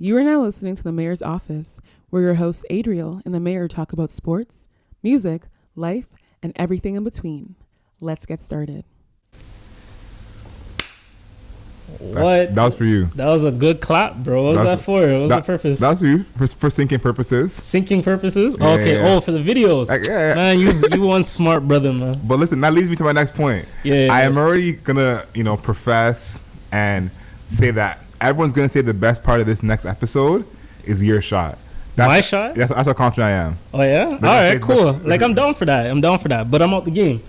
You are now listening to the Mayor's Office, where your hosts Adriel and the Mayor talk about sports, music, life, and everything in between. Let's get started. What? That was for you. That was a good clap, bro. What was that for? What was the purpose? That was for you, for syncing purposes. Syncing purposes? Yeah, okay. yeah. Oh, for the videos. Yeah. Man, you one smart brother, man. But listen, that leads me to my next point. I am already gonna, profess and say that everyone's gonna say the best part of this next episode is your shot. My shot? That's how confident I am. Oh yeah. All right, cool. Like I'm down for that. But I'm out the game.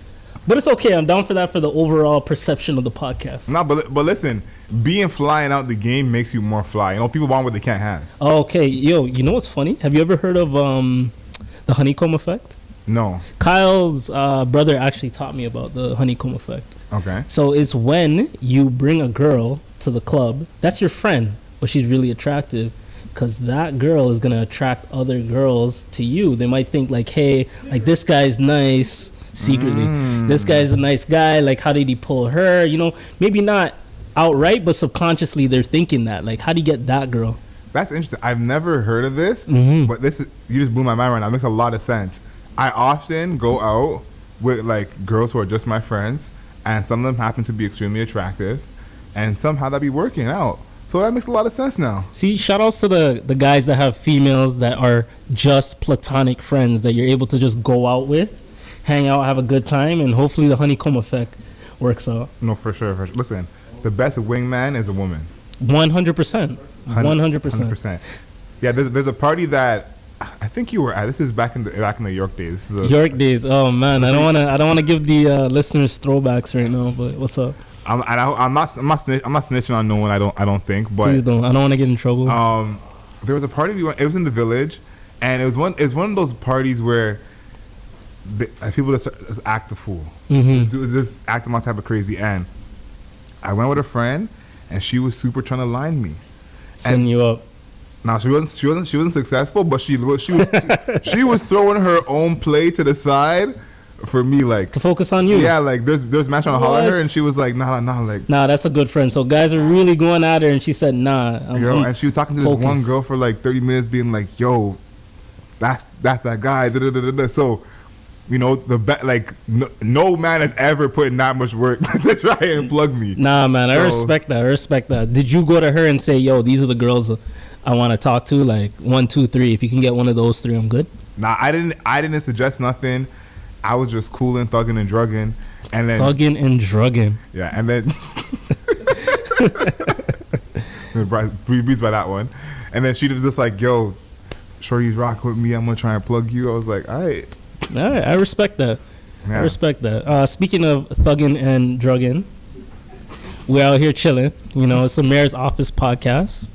But it's okay. I'm down for that for the overall perception of the podcast. No, but listen, being flying out the game makes you more fly. People want what they can't have. Okay, yo, you know what's funny? Have you ever heard of the honeycomb effect? No. Kyle's brother actually taught me about the honeycomb effect. Okay. So it's when you bring a girl to the club, that's your friend, but she's really attractive, because that girl is going to attract other girls to you. They might think like, hey, like this guy's nice secretly. This guy's a nice guy. Like, how did he pull her? Maybe not outright, but subconsciously they're thinking that. Like, how do you get that girl? That's interesting. I've never heard of this, but you just blew my mind right now. It makes a lot of sense. I often go out with like girls who are just my friends, and some of them happen to be extremely attractive, and somehow that be working out. So that makes a lot of sense now. See, shout outs to the guys that have females that are just platonic friends that you're able to just go out with, hang out, have a good time, and hopefully the honeycomb effect works out. No, for sure. Listen, the best wingman is a woman. 100%. 100%. Yeah, there's a party that I think you were at. This is back in the York days. York days. Oh man, I don't wanna give the listeners throwbacks right now. But what's up? I'm not snitching on no one. I don't think. But please don't. I don't want to get in trouble. There was a party we went. It was in the village, and it was one of those parties where people just act the fool. Just acting all type of crazy. And I went with a friend, and she was super trying to line me. Setting you up. Now she wasn't successful, but she was she was throwing her own play to the side for me, like to focus on you. Yeah, like there's man trying to holler at her, and she was like, nah, like that's a good friend. So guys are really going at her, and she said, nah. And she was talking to this one girl for like 30 minutes, being like, yo, that's that guy. So, no man has ever put in that much work to try and plug me. Nah, man, I respect that. Did you go to her and say, yo, these are the girls I want to talk to? Like 1, 2, 3. If you can get one of those 3, I'm good. Nah, I didn't suggest nothing. I was just cooling, thugging, and drugging, and then thugging and drugging. Yeah, and then breeze by that one, and then she was just like, "Yo, shorty's rock with me. I'm gonna try and plug you." I was like, "All right." I respect that. Yeah. I respect that. Speaking of thugging and drugging, we're out here chilling. It's the Mayor's Office podcast.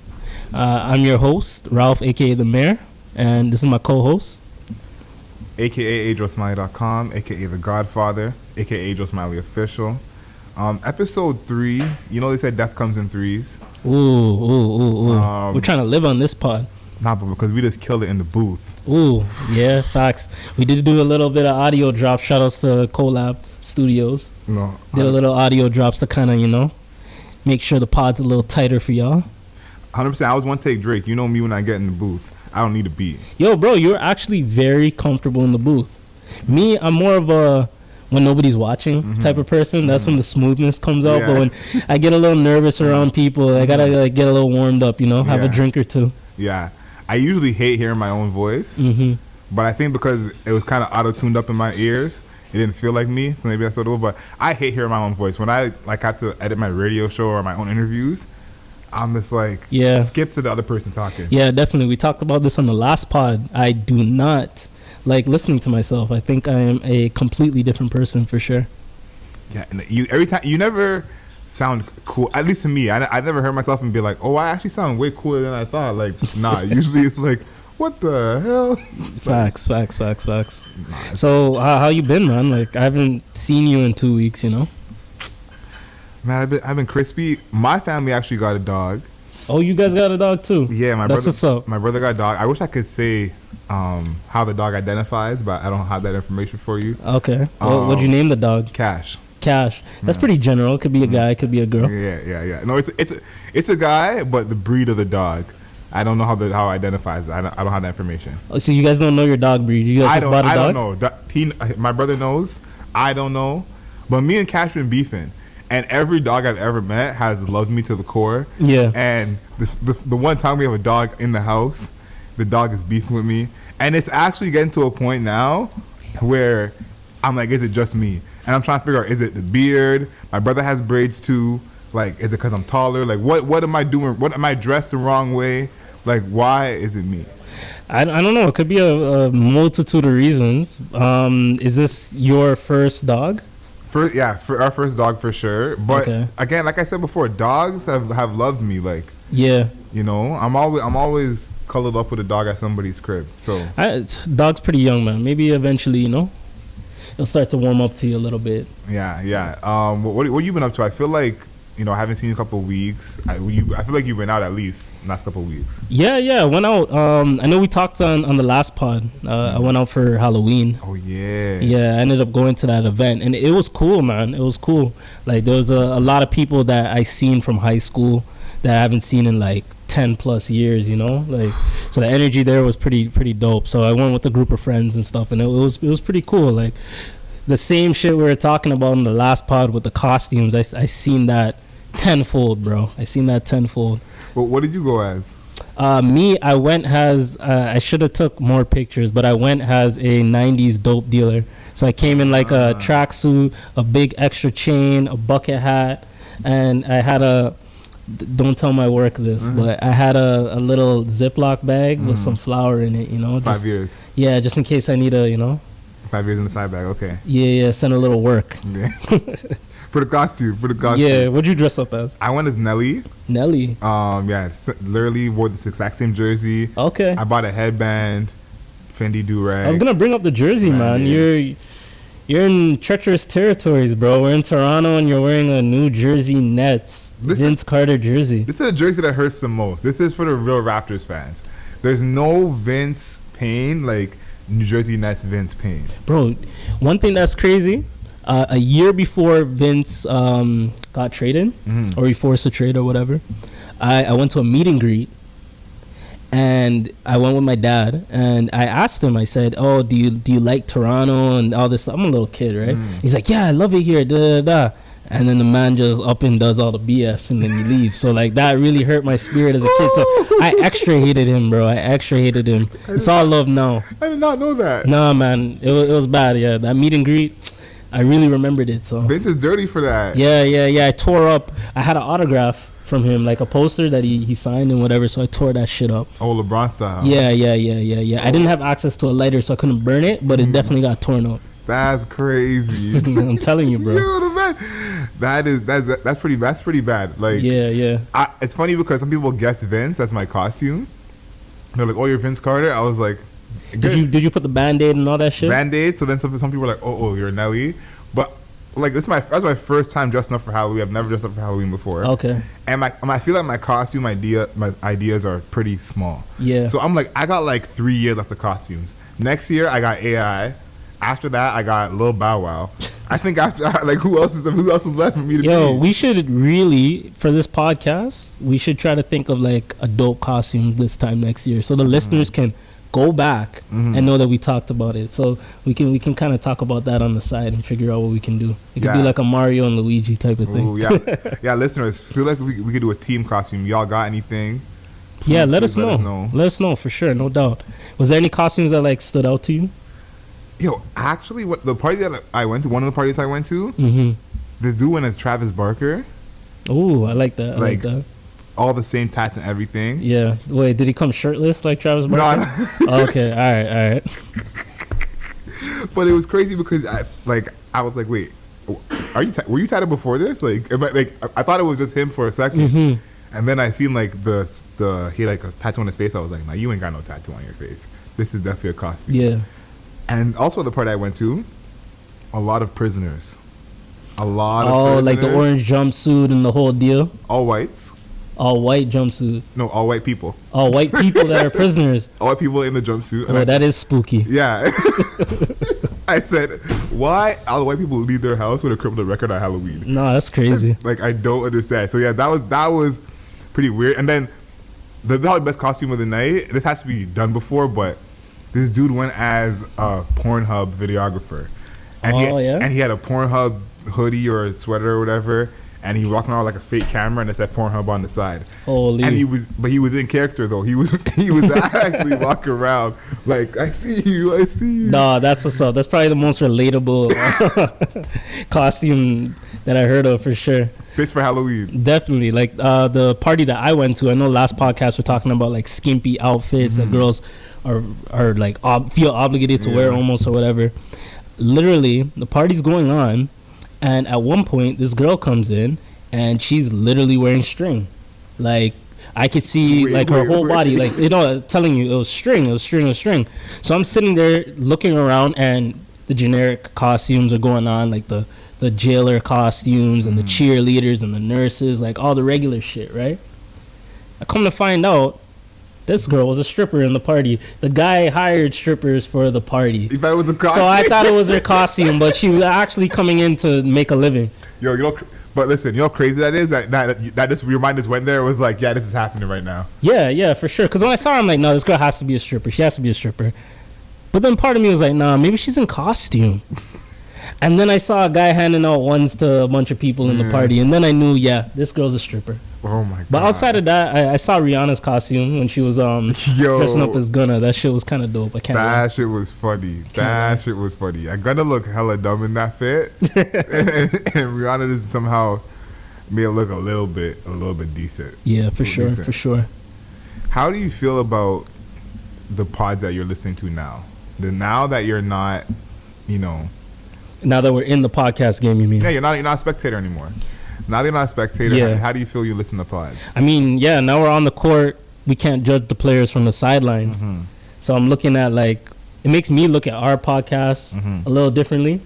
I'm your host, Ralph, aka the Mayor, and this is my co-host, aka AdrielSmiley.com, aka The Godfather, aka Adriel Smiley Official. Episode 3, they said death comes in threes. Ooh. We're trying to live on this pod. Nah, but because we just killed it in the booth. Ooh, yeah, facts. We did do a little bit of audio drops. Shout outs to Collab Studios. No. Did a little audio drops to kind of, make sure the pod's a little tighter for y'all. 100%. I was one take Drake. You know me when I get in the booth. I don't need a beat. Yo, bro, you're actually very comfortable in the booth. Me, I'm more of a when nobody's watching type of person. That's when the smoothness comes out. Yeah. But when I get a little nervous around people, I gotta get a little warmed up, have a drink or two. Yeah. I usually hate hearing my own voice, but I think because it was kind of auto-tuned up in my ears, it didn't feel like me, so maybe that's what it was. But I hate hearing my own voice. When I have to edit my radio show or my own interviews, I'm just like, skip to the other person talking. Yeah, definitely. We talked about this on the last pod. I do not like listening to myself. I think I am a completely different person for sure. Yeah, and every time you never sound cool. At least to me, I never heard myself and be like, oh, I actually sound way cooler than I thought. Like, nah. Usually it's like, what the hell? Facts. So how you been, man? Like, I haven't seen you in 2 weeks. Man, I've been crispy. My family actually got a dog. Oh, you guys got a dog too? Yeah, my brother got a dog. I wish I could say how the dog identifies, but I don't have that information for you. Okay. What'd you name the dog? Cash. That's pretty general. Could be a guy, could be a girl. Yeah. No, it's a guy, but the breed of the dog. I don't know how it identifies it. I don't have that information. Oh, so you guys don't know your dog breed? You guys just bought a dog? I don't know. My brother knows. I don't know. But me and Cash been beefing. And every dog I've ever met has loved me to the core. Yeah. And the one time we have a dog in the house, the dog is beefing with me. And it's actually getting to a point now where I'm like, is it just me? And I'm trying to figure out, is it the beard? My brother has braids too. Like, is it because I'm taller? Like, what am I doing? What am I dressed the wrong way? Like, why is it me? I don't know. It could be a multitude of reasons. Is this your first dog? For our first dog for sure. But again, like I said before, dogs have loved me. Like, yeah, you know, I'm always cuddled up with a dog at somebody's crib. So dog's pretty young, man. Maybe eventually, you know, it'll start to warm up to you a little bit. Yeah. What you been up to? I feel like, you know, I haven't seen you in a couple of weeks. I feel like you've been out at least the last couple of weeks. Yeah. I went out. I know we talked on the last pod. I went out for Halloween. Oh, yeah. Yeah, I ended up going to that event. And it was cool, man. It was cool. Like, there was a lot of people that I seen from high school that I haven't seen in, like, 10 plus years, you know? Like, so the energy there was pretty dope. So I went with a group of friends and stuff. And it was pretty cool. Like, the same shit we were talking about in the last pod with the costumes, I seen that tenfold, bro. I seen that tenfold. Well, what did you go as? Me, I went as I should have took more pictures, but I went as a 90s dope dealer. So I came in like a tracksuit, a big extra chain, a bucket hat, and I had don't tell my work this, but I had a little Ziploc bag with some flour in it, you know. 5 years. Yeah, just in case I need a, you know. 5 years in the side bag, okay. Yeah, send a little work. Yeah. For the costume. Yeah, what'd you dress up as? I went as Nelly. Yeah, literally wore this exact same jersey. Okay. I bought a headband, Fendi do-rag. I was gonna bring up the jersey, man. You're in treacherous territories, bro. We're in Toronto, and you're wearing a New Jersey Nets Vince Carter jersey. This is a jersey that hurts the most. This is for the real Raptors fans. There's no Vince pain like New Jersey Nets Vince pain. Bro, one thing that's crazy. A year before Vince got traded, or he forced a trade or whatever, I went to a meet and greet, and I went with my dad, and I asked him, I said, oh, do you like Toronto and all this stuff? I'm a little kid, right? He's like, yeah, I love it here, da da da. And then the man just up and does all the BS, and then he leaves. So, like, that really hurt my spirit as a kid. So I extra hated him, bro. It's all love now. I did not know that. Nah, man, it was bad. Yeah, that meet and greet, I really remembered it. So Vince is dirty for that. Yeah. I tore up. I had an autograph from him, like a poster that he signed and whatever. So I tore that shit up. Oh, LeBron style. Yeah. I didn't have access to a lighter, so I couldn't burn it, but it definitely got torn up. That's crazy. I'm telling you, bro. That's pretty bad. Like, yeah. It's funny because some people guessed Vince as my costume. They're like, "Oh, you're Vince Carter." I was like, Did you put the Band-Aid and all that shit? Band-Aid. So then some people were like, "Oh, you're Nelly," but like that's my first time dressing up for Halloween. I've never dressed up for Halloween before. Okay. And I feel like my costume my ideas are pretty small. Yeah. So I'm like, I got like 3 years left of costumes. Next year I got AI. After that I got Lil Bow Wow. I think after like who else is left for me to be? Yo, we should really, for this podcast, we should try to think of like a dope costume this time next year, so the listeners can go back and know that we talked about it. So we can kind of talk about that on the side and figure out what we can do. It could be like a Mario and Luigi type of thing. Ooh, yeah. Listeners, feel like we could do a team costume. Y'all got anything? Please, let us know. Let us know for sure, no doubt. Was there any costumes that like stood out to you? Yo, actually, one of the parties I went to, this dude went as Travis Barker. Ooh, I like that. I like that. All the same tats and everything. Yeah. Wait, did he come shirtless like Travis Barker? No. Okay. All right. But it was crazy because I was like, wait, were you tatted before this? Like I thought it was just him for a second, and then I seen like he had like a tattoo on his face. I was like, nah, you ain't got no tattoo on your face. This is definitely a costume. Yeah. And also the party I went to, a lot of prisoners. Like the orange jumpsuit and the whole deal? All whites. All white jumpsuit? No, all white people. All white people that are prisoners? All white people in the jumpsuit. Oh, that is spooky. Yeah. I said, why all the white people leave their house with a criminal record on Halloween? No, that's crazy. Like, I don't understand. So yeah, that was pretty weird. And then the probably best costume of the night. This has to be done before, but this dude went as a Pornhub videographer, and he had a Pornhub hoodie or a sweater or whatever, and he walking around with like a fake camera and it said Pornhub on the side. Holy. And he was in character though. He was actually walking around like, I see you. No, that's what's up. That's probably the most relatable costume that I heard of for sure. Fits for Halloween. Definitely. Like the party that I went to, I know last podcast we're talking about like skimpy outfits that girls are like feel obligated to wear almost or whatever. Literally, the party's going on, and at one point this girl comes in and she's literally wearing string. Like I could see her whole body, like, you know, telling you it was string. So I'm sitting there looking around, and the generic costumes are going on, like the jailer costumes and the cheerleaders and the nurses, like all the regular shit, right? I come to find out this girl was a stripper in the party. The guy hired strippers for the party. You thought it was a costume? So I thought it was her costume, but she was actually coming in to make a living. Yo, you know, but listen, you know how crazy that is? That just your mind just went there. It was like, yeah, this is happening right now. Yeah, for sure. Because when I saw her, I'm like, no, this girl has to be a stripper. She has to be a stripper. But then part of me was like, nah, maybe she's in costume. And then I saw a guy handing out ones to a bunch of people in the party. And then I knew, yeah, this girl's a stripper. Oh, my God. But outside of that, I saw Rihanna's costume when she was dressing up as Gunna. That shit was kind of dope. That shit was funny. Gunna looked hella dumb in that fit. and Rihanna just somehow made it look a little bit decent. Yeah, for sure. How do you feel about the pods that you're listening to now? Now that you're not, you know... Now that we're in the podcast game, you mean? Yeah, you're not a spectator anymore. Now that you're not a spectator, how do you feel you listen to pods? I mean, yeah, now we're on the court. We can't judge the players from the sidelines. So I'm looking at, like, it makes me look at our podcast a little differently.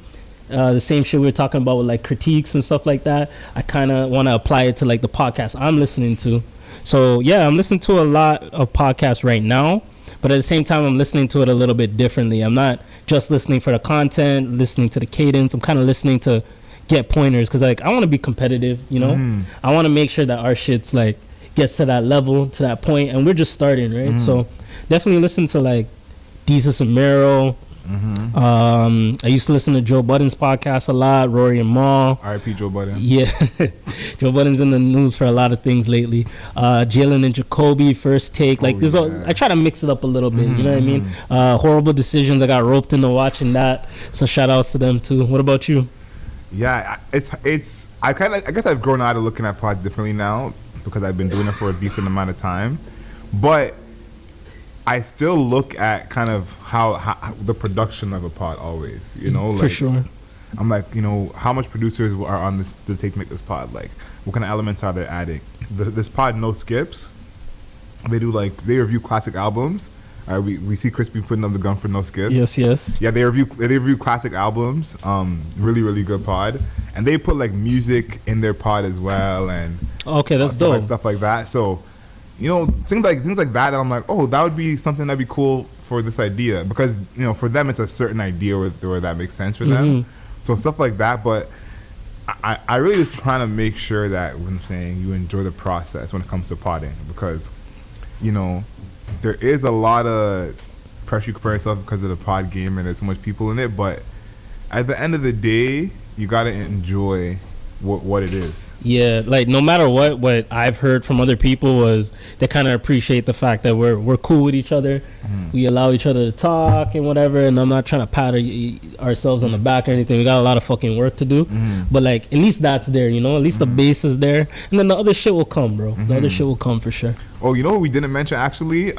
The same shit we were talking about with, like, critiques and stuff like that. I kind of want to apply it to, like, the podcast I'm listening to. So, yeah, I'm listening to a lot of podcasts right now. But at the same time, I'm listening to it a little bit differently. I'm not just listening for the content, listening to the cadence. I'm kind of listening to get pointers because, like, I want to be competitive, you know? I want to make sure that our shit's, like, gets to that level, to that point, and we're just starting, right? So definitely listen to, like, Desus and Mero. I used to listen to Joe Budden's podcast a lot, Rory and Mal. R.I.P. Joe Budden. Yeah. Joe Budden's in the news for a lot of things lately. Jalen and Jacoby, First Take. Like, I try to mix it up a little bit, you know what I mean? Horrible Decisions, I got roped into watching that. So shout outs to them too. What about you? Yeah, I guess I've grown out of looking at pods differently now because I've been doing it for a decent amount of time. But I still look at kind of how the production of a pod always, you know, like, for sure. I'm like, you know, how much producers are on this to take to make this pod? Like, what kind of elements are they adding? This pod, no skips. They review classic albums. We see Crispy putting up the gun for no skips. Yes. Yeah, they review classic albums. Really, really good pod, and they put like music in their pod as well, and okay, that's dope. Stuff like that. So, you know, things like that I'm like, oh, that would be something that'd be cool for this idea, because, you know, for them it's a certain idea where that makes sense for them. So stuff like that. But I really just trying to make sure that when I'm saying you enjoy the process when it comes to podding, because, you know, there is a lot of pressure you compare yourself because of the pod game and there's so much people in it, but at the end of the day you gotta enjoy what it is. Yeah, like no matter what I've heard from other people was they kind of appreciate the fact that we're cool with each other. We allow each other to talk and whatever, and I'm not trying to pat ourselves on the back or anything. We got a lot of fucking work to do, but like at least that's there, you know, at least the base is there, and then the other shit will come, bro. The other shit will come for sure. Oh, you know what we didn't mention actually?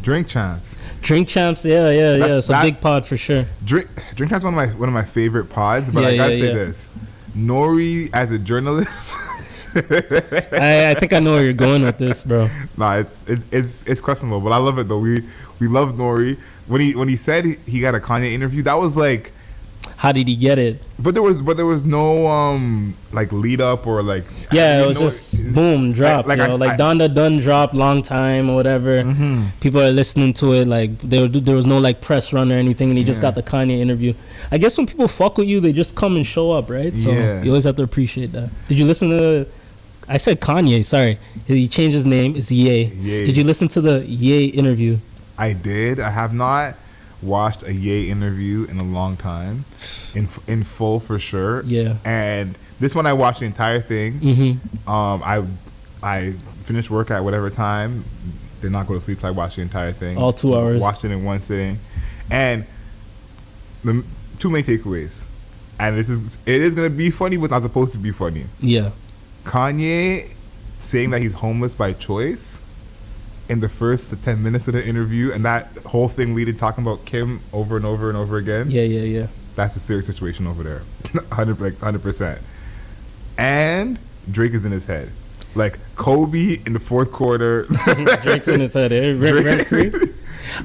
Drink Champs. Drink Champs, yeah. It's a big pod for sure. Drink Champs is one of my favorite pods, but I gotta say this. Nori as a journalist. I think I know where you're going with this, bro. Nah, it's questionable, but I love it though. We love Nori. When he said he got a Kanye interview, that was like, how did he get it? But there was no like lead up or like, yeah, it was just boom, drop. Like Donda done dropped long time or whatever. People are listening to it, like there was no like press run or anything, and he just got the Kanye interview. I guess when people fuck with you, they just come and show up, right? So you always have to appreciate that. Did you listen to I said Kanye. Sorry, he changed his name. It's Ye. Ye. Did you listen to the Ye interview? I did. I have not watched a Ye interview in a long time, in full for sure. Yeah. And this one I watched the entire thing. I finished work at whatever time. Did not go to sleep, so I watched the entire thing. All 2 hours. Watched it in one sitting, and the two main takeaways. And it is gonna be funny, but not supposed to be funny. Yeah. Kanye saying that he's homeless by choice in the first 10 minutes of the interview, and that whole thing leading talking about Kim over and over and over again. Yeah. That's a serious situation over there. 100%. And Drake is in his head. Like Kobe in the fourth quarter. Drake's in his head.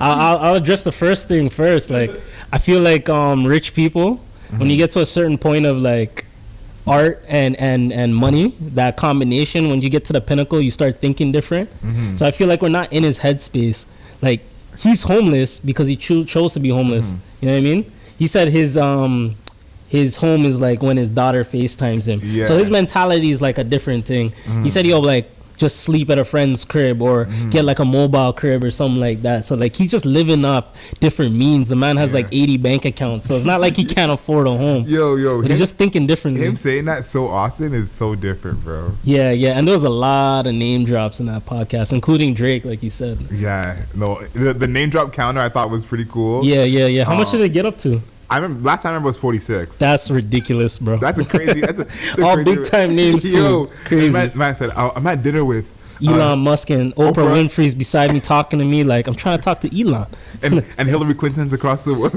I'll address the first thing first. Like, I feel like rich people, when you get to a certain point of like art and money, that combination, when you get to the pinnacle, you start thinking different. So I feel like we're not in his headspace. Like, he's homeless because he chose to be homeless. You know what I mean? He said his home is like when his daughter FaceTimes him. Yeah. So his mentality is like a different thing. He said he'll like just sleep at a friend's crib or get like a mobile crib or something like that. So like he's just living off different means. The man has like 80 bank accounts. So it's not like he can't afford a home. Yo. But he's just thinking differently. Him saying that so often is so different, bro. Yeah. And there was a lot of name drops in that podcast, including Drake, like you said. Yeah. No, the name drop counter I thought was pretty cool. Yeah. How much did it get up to? I remember last time I remember was 46. That's ridiculous, bro. That's a crazy. That's a all crazy, big time names too. Crazy. Man said, I'm at dinner with Elon Musk and Oprah Winfrey's beside me talking to me like I'm trying to talk to Elon. and Hillary Clinton's across the world.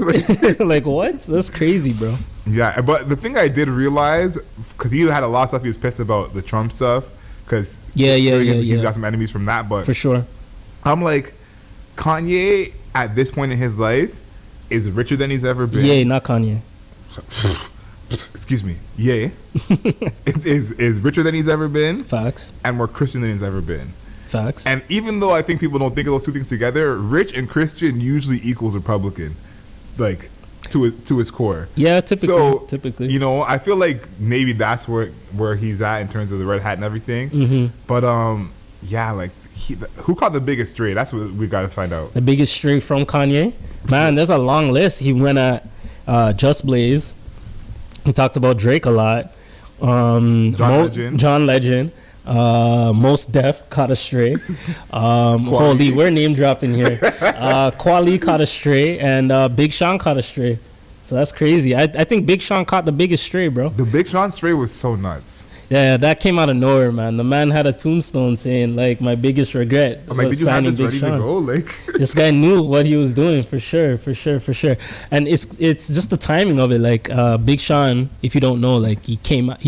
Like what? That's crazy, bro. Yeah, but the thing I did realize, because he had a lot of stuff he was pissed about the Trump stuff, because he's got some enemies from that. But for sure, I'm like, Kanye at this point in his life is richer than he's ever been. Yeah, not Kanye. Excuse me. Yeah. is richer than he's ever been. Facts. And more Christian than he's ever been. Facts. And even though I think people don't think of those two things together, rich and Christian usually equals Republican, like to his core. Yeah, typically. So typically, you know, I feel like maybe that's where he's at in terms of the red hat and everything. But yeah, like who caught the biggest stray? That's what we got to find out. The biggest stray from Kanye, man. There's a long list. He went at Just Blaze. He talked about Drake a lot. John Legend. Most Def caught a stray. Holy, we're name dropping here. Kweli caught a stray, and Big Sean caught a stray. So that's crazy. I think Big Sean caught the biggest stray, bro. The Big Sean stray was so nuts. Yeah, that came out of nowhere, man. The man had a tombstone saying like, "My biggest regret." I'm like, did you have this ready to go? Like, this guy knew what he was doing for sure. And it's just the timing of it. Like Big Sean, if you don't know, like he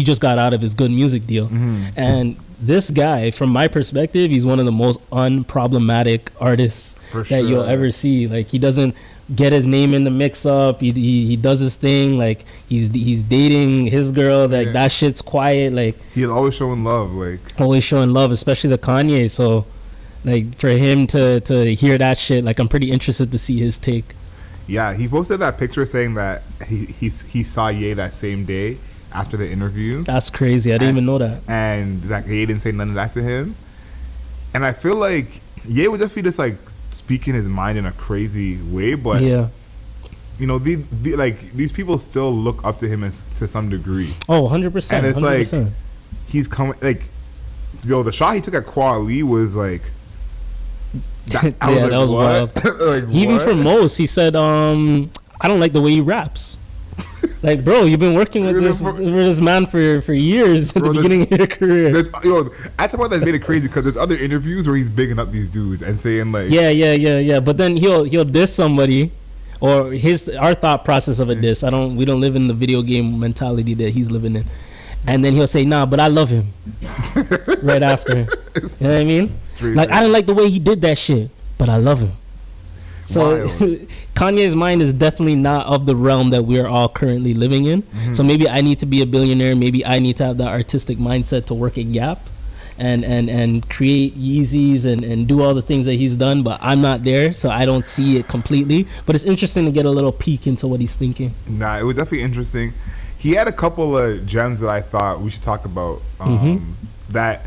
just got out of his Good Music deal, and this guy, from my perspective, he's one of the most unproblematic artists that you'll ever see. Like he doesn't get his name in the mix up. He does his thing. Like he's dating his girl. Like that shit's quiet. Like he's always showing love. Like always showing love, especially the Kanye. So like for him to hear that shit, like I'm pretty interested to see his take. Yeah, he posted that picture saying that he saw Ye that same day after the interview. That's crazy. I didn't even know that. And that Ye didn't say none of that to him. And I feel like Ye would definitely just like speaking his mind in a crazy way, but you know, these people still look up to him to some degree. Oh, 100%. And it's 100%. like he's coming, like, yo, the shot he took at Kweli was like that, that was wild. Like, even for most, he said, I don't like the way he raps. Like, bro, you've been working with this man for years at the beginning of your career. You know, that's the part that's made it crazy, because there's other interviews where he's bigging up these dudes and saying like, yeah. But then he'll diss somebody, or our thought process of a diss. We don't live in the video game mentality that he's living in, and then he'll say, nah, but I love him. Right after, you know what I mean? Like, I didn't like the way he did that shit, but I love him. So Kanye's mind is definitely not of the realm that we're all currently living in. So maybe I need to be a billionaire. Maybe I need to have that artistic mindset to work at Gap and create Yeezys and do all the things that he's done. But I'm not there, so I don't see it completely. But it's interesting to get a little peek into what he's thinking. Nah, it was definitely interesting. He had a couple of gems that I thought we should talk about. that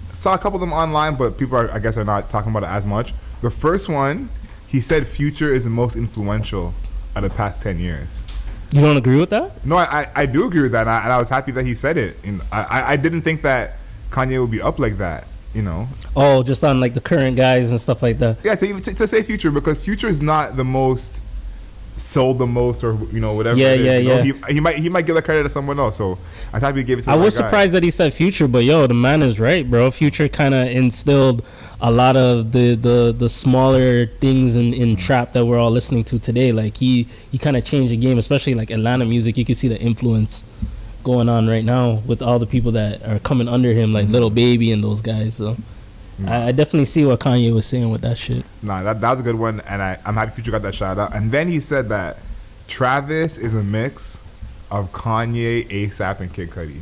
saw a couple of them online, but people are, I guess, are not talking about it as much. The first one, he said Future is the most influential of the past 10 years. You don't agree with that? No, I do agree with that, and I was happy that he said it. And I didn't think that Kanye would be up like that, you know. Oh, just on like the current guys and stuff like that. Yeah, to say Future, because Future is not the most sold the most, or you know, whatever. Yeah, it is, yeah, you know? yeah. He might give the credit to someone else. So I thought he gave it to. I was surprised that he said Future, but yo, the man is right, bro. Future kind of instilled a lot of the smaller things in trap that we're all listening to today. Like he kind of changed the game, especially like Atlanta music. You can see the influence going on right now with all the people that are coming under him, like Lil Baby and those guys. So I definitely see what Kanye was saying with that shit. Nah, that was a good one, and I'm happy Future got that shout out. And then he said that Travis is a mix of Kanye, ASAP, and Kid Cudi.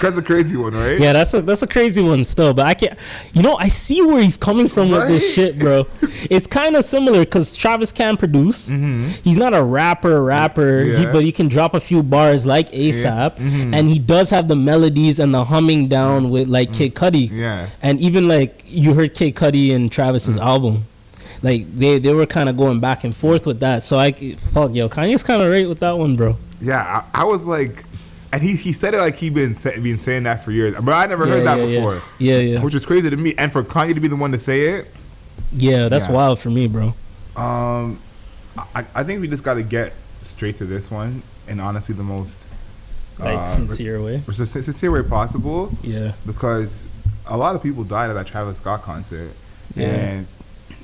That's a crazy one, right? Yeah, that's a crazy one still, but I can't. You know, I see where he's coming from with this shit, bro. It's kind of similar because Travis can produce. He's not a rapper, but he can drop a few bars like ASAP, and he does have the melodies and the humming down with like Kid Cudi. Yeah, and even like you heard Kid Cudi and Travis's album. Like they were kind of going back and forth with that. So Kanye's kind of right with that one, bro. Yeah, I was like. And he said it like he'd been saying that for years. But I never heard that before. Yeah. Which is crazy to me. And for Kanye to be the one to say it. Yeah, that's wild for me, bro. I think we just got to get straight to this one. And honestly, the most... sincere way. Sincere way possible. Yeah. Because a lot of people died at that Travis Scott concert. Yeah. And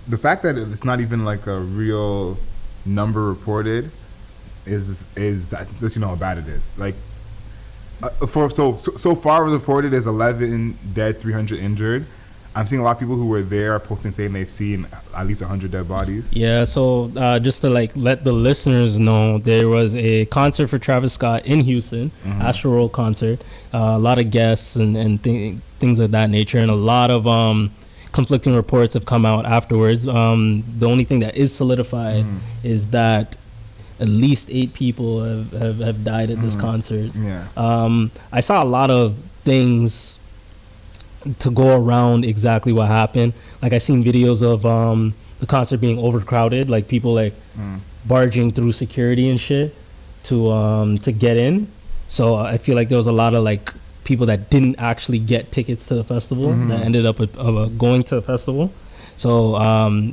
the fact that it's not even like a real number reported is that you know how bad it is. Like... so far reported is 11 dead, 300 injured. I'm seeing a lot of people who were there posting saying they've seen at least 100 dead bodies. Yeah, so just to like let the listeners know, there was a concert for Travis Scott in Houston, Astro World concert. A lot of guests and things of that nature, and a lot of conflicting reports have come out afterwards. The only thing that is solidified is that at least 8 people have died at this concert. Yeah. I saw a lot of things to go around exactly what happened. Like I seen videos of the concert being overcrowded, like people like barging through security and shit to get in. So I feel like there was a lot of like people that didn't actually get tickets to the festival that ended up going to the festival. So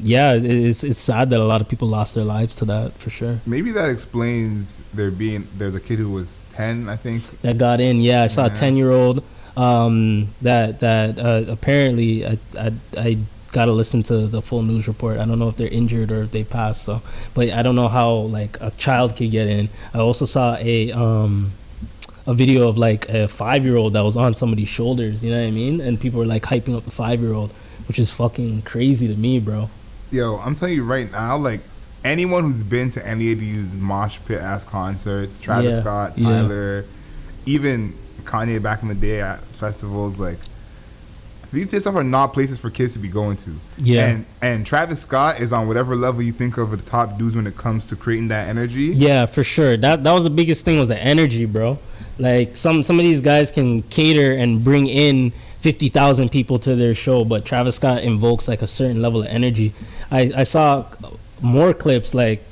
it's sad that a lot of people lost their lives to that, for sure. Maybe that explains there's a kid who was 10, I think, that got in. Yeah, I saw a 10-year-old that apparently I got to listen to the full news report. I don't know if they're injured or if they passed. So, but I don't know how like a child could get in. I also saw a video of like a 5-year-old that was on somebody's shoulders. You know what I mean? And people were like hyping up the 5-year-old. Which is fucking crazy to me, bro. Yo, I'm telling you right now, like, anyone who's been to any of these mosh pit ass concerts, Travis Scott, Tyler, even Kanye back in the day at festivals, like, these stuff are not places for kids to be going to. Yeah. And Travis Scott is on whatever level you think of the top dudes when it comes to creating that energy. Yeah, for sure. That was the biggest thing, was the energy, bro. Like some of these guys can cater and bring in 50,000 people to their show, but Travis Scott invokes like a certain level of energy. I saw more clips, like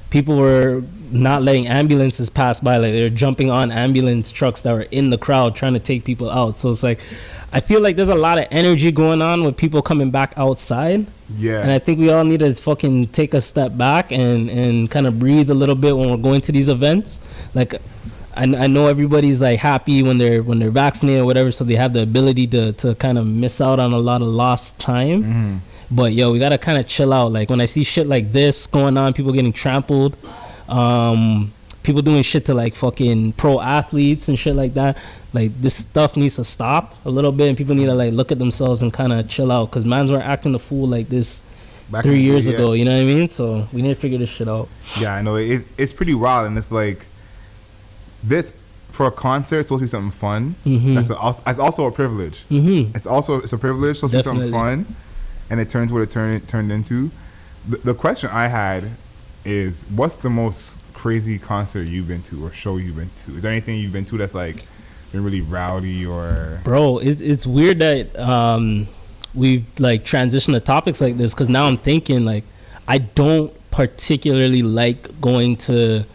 people were not letting ambulances pass by, like they're jumping on ambulance trucks that were in the crowd trying to take people out. So it's like, I feel like there's a lot of energy going on with people coming back outside. Yeah. And I think we all need to fucking take a step back and kind of breathe a little bit when we're going to these events. Like, I know everybody's like happy when they're vaccinated or whatever, so they have the ability to kind of miss out on a lot of lost time. But yo, we gotta kind of chill out. Like when I see shit like this going on, people getting trampled, people doing shit to like fucking pro athletes and shit like that. Like this stuff needs to stop a little bit, and people need to like look at themselves and kind of chill out, because mans were acting the fool like this back 3 years ago. You know what I mean? So we need to figure this shit out. Yeah, I know it's pretty wild, and it's like. This, for a concert, it's supposed to be something fun. That's also a privilege. It's a privilege, supposed to be something fun, and it turns what it turned into. The question I had is, what's the most crazy concert you've been to or show you've been to? Is there anything you've been to that's like been really rowdy or? Bro, it's weird that we've like transitioned to topics like this, because now I'm thinking like I don't particularly like going to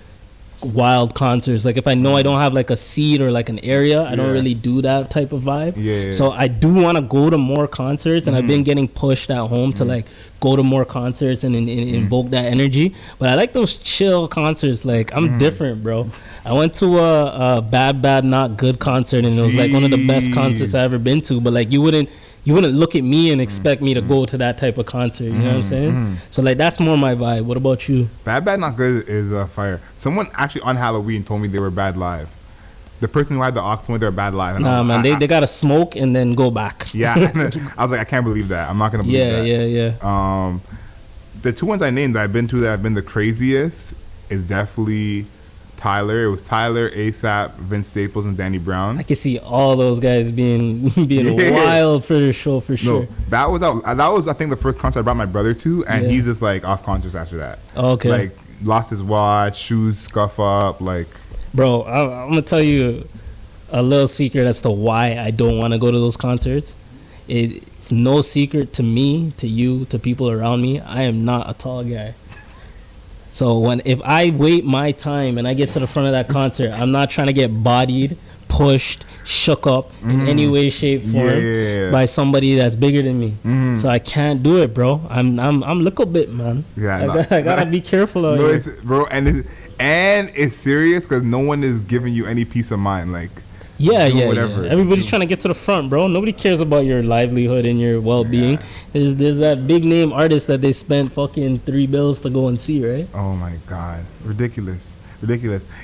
wild concerts. Like if I know I don't have like a seat or like an area, I don't really do that type of vibe. Yeah. So I do want to go to more concerts, and I've been getting pushed at home to like go to more concerts and invoke that energy. But I like those chill concerts. Like I'm different, bro. I went to a Bad Bad Not Good concert, and it was like one of the best concerts I ever been to. But like you wouldn't look at me and expect me to go to that type of concert. You know what I'm saying? So like that's more my vibe. What about you? Bad Bad Not Good is fire. Someone actually on Halloween told me they were bad live. The person who had the aux told me they were bad live. And nah, man, they gotta smoke and then go back. Yeah, I was like, I can't believe that. I'm not gonna believe that. Yeah. The two ones I named that I've been to that have been the craziest is definitely Tyler. It was Tyler, ASAP, Vince Staples, and Danny Brown. I can see all those guys being wild for the show for sure. No, that was I think the first concert I brought my brother to, and he's just like off conscious after that. Okay. Like lost his watch, shoes scuff up, like. Bro, I'm gonna tell you a little secret as to why I don't want to go to those concerts. It's no secret to me, to you, to people around me. I am not a tall guy. So if I wait my time and I get to the front of that concert, I'm not trying to get bodied, pushed, shook up in any way, shape, form by somebody that's bigger than me. So I can't do it, bro. I'm little bit, man. Yeah, I gotta be careful out here. Bro, and it's serious because no one is giving you any peace of mind. Like, whatever. Everybody's trying to get to the front, bro. Nobody cares about your livelihood and your well-being. There's that big name artist that they spent fucking $3 to go and see, right? Oh my god, ridiculous.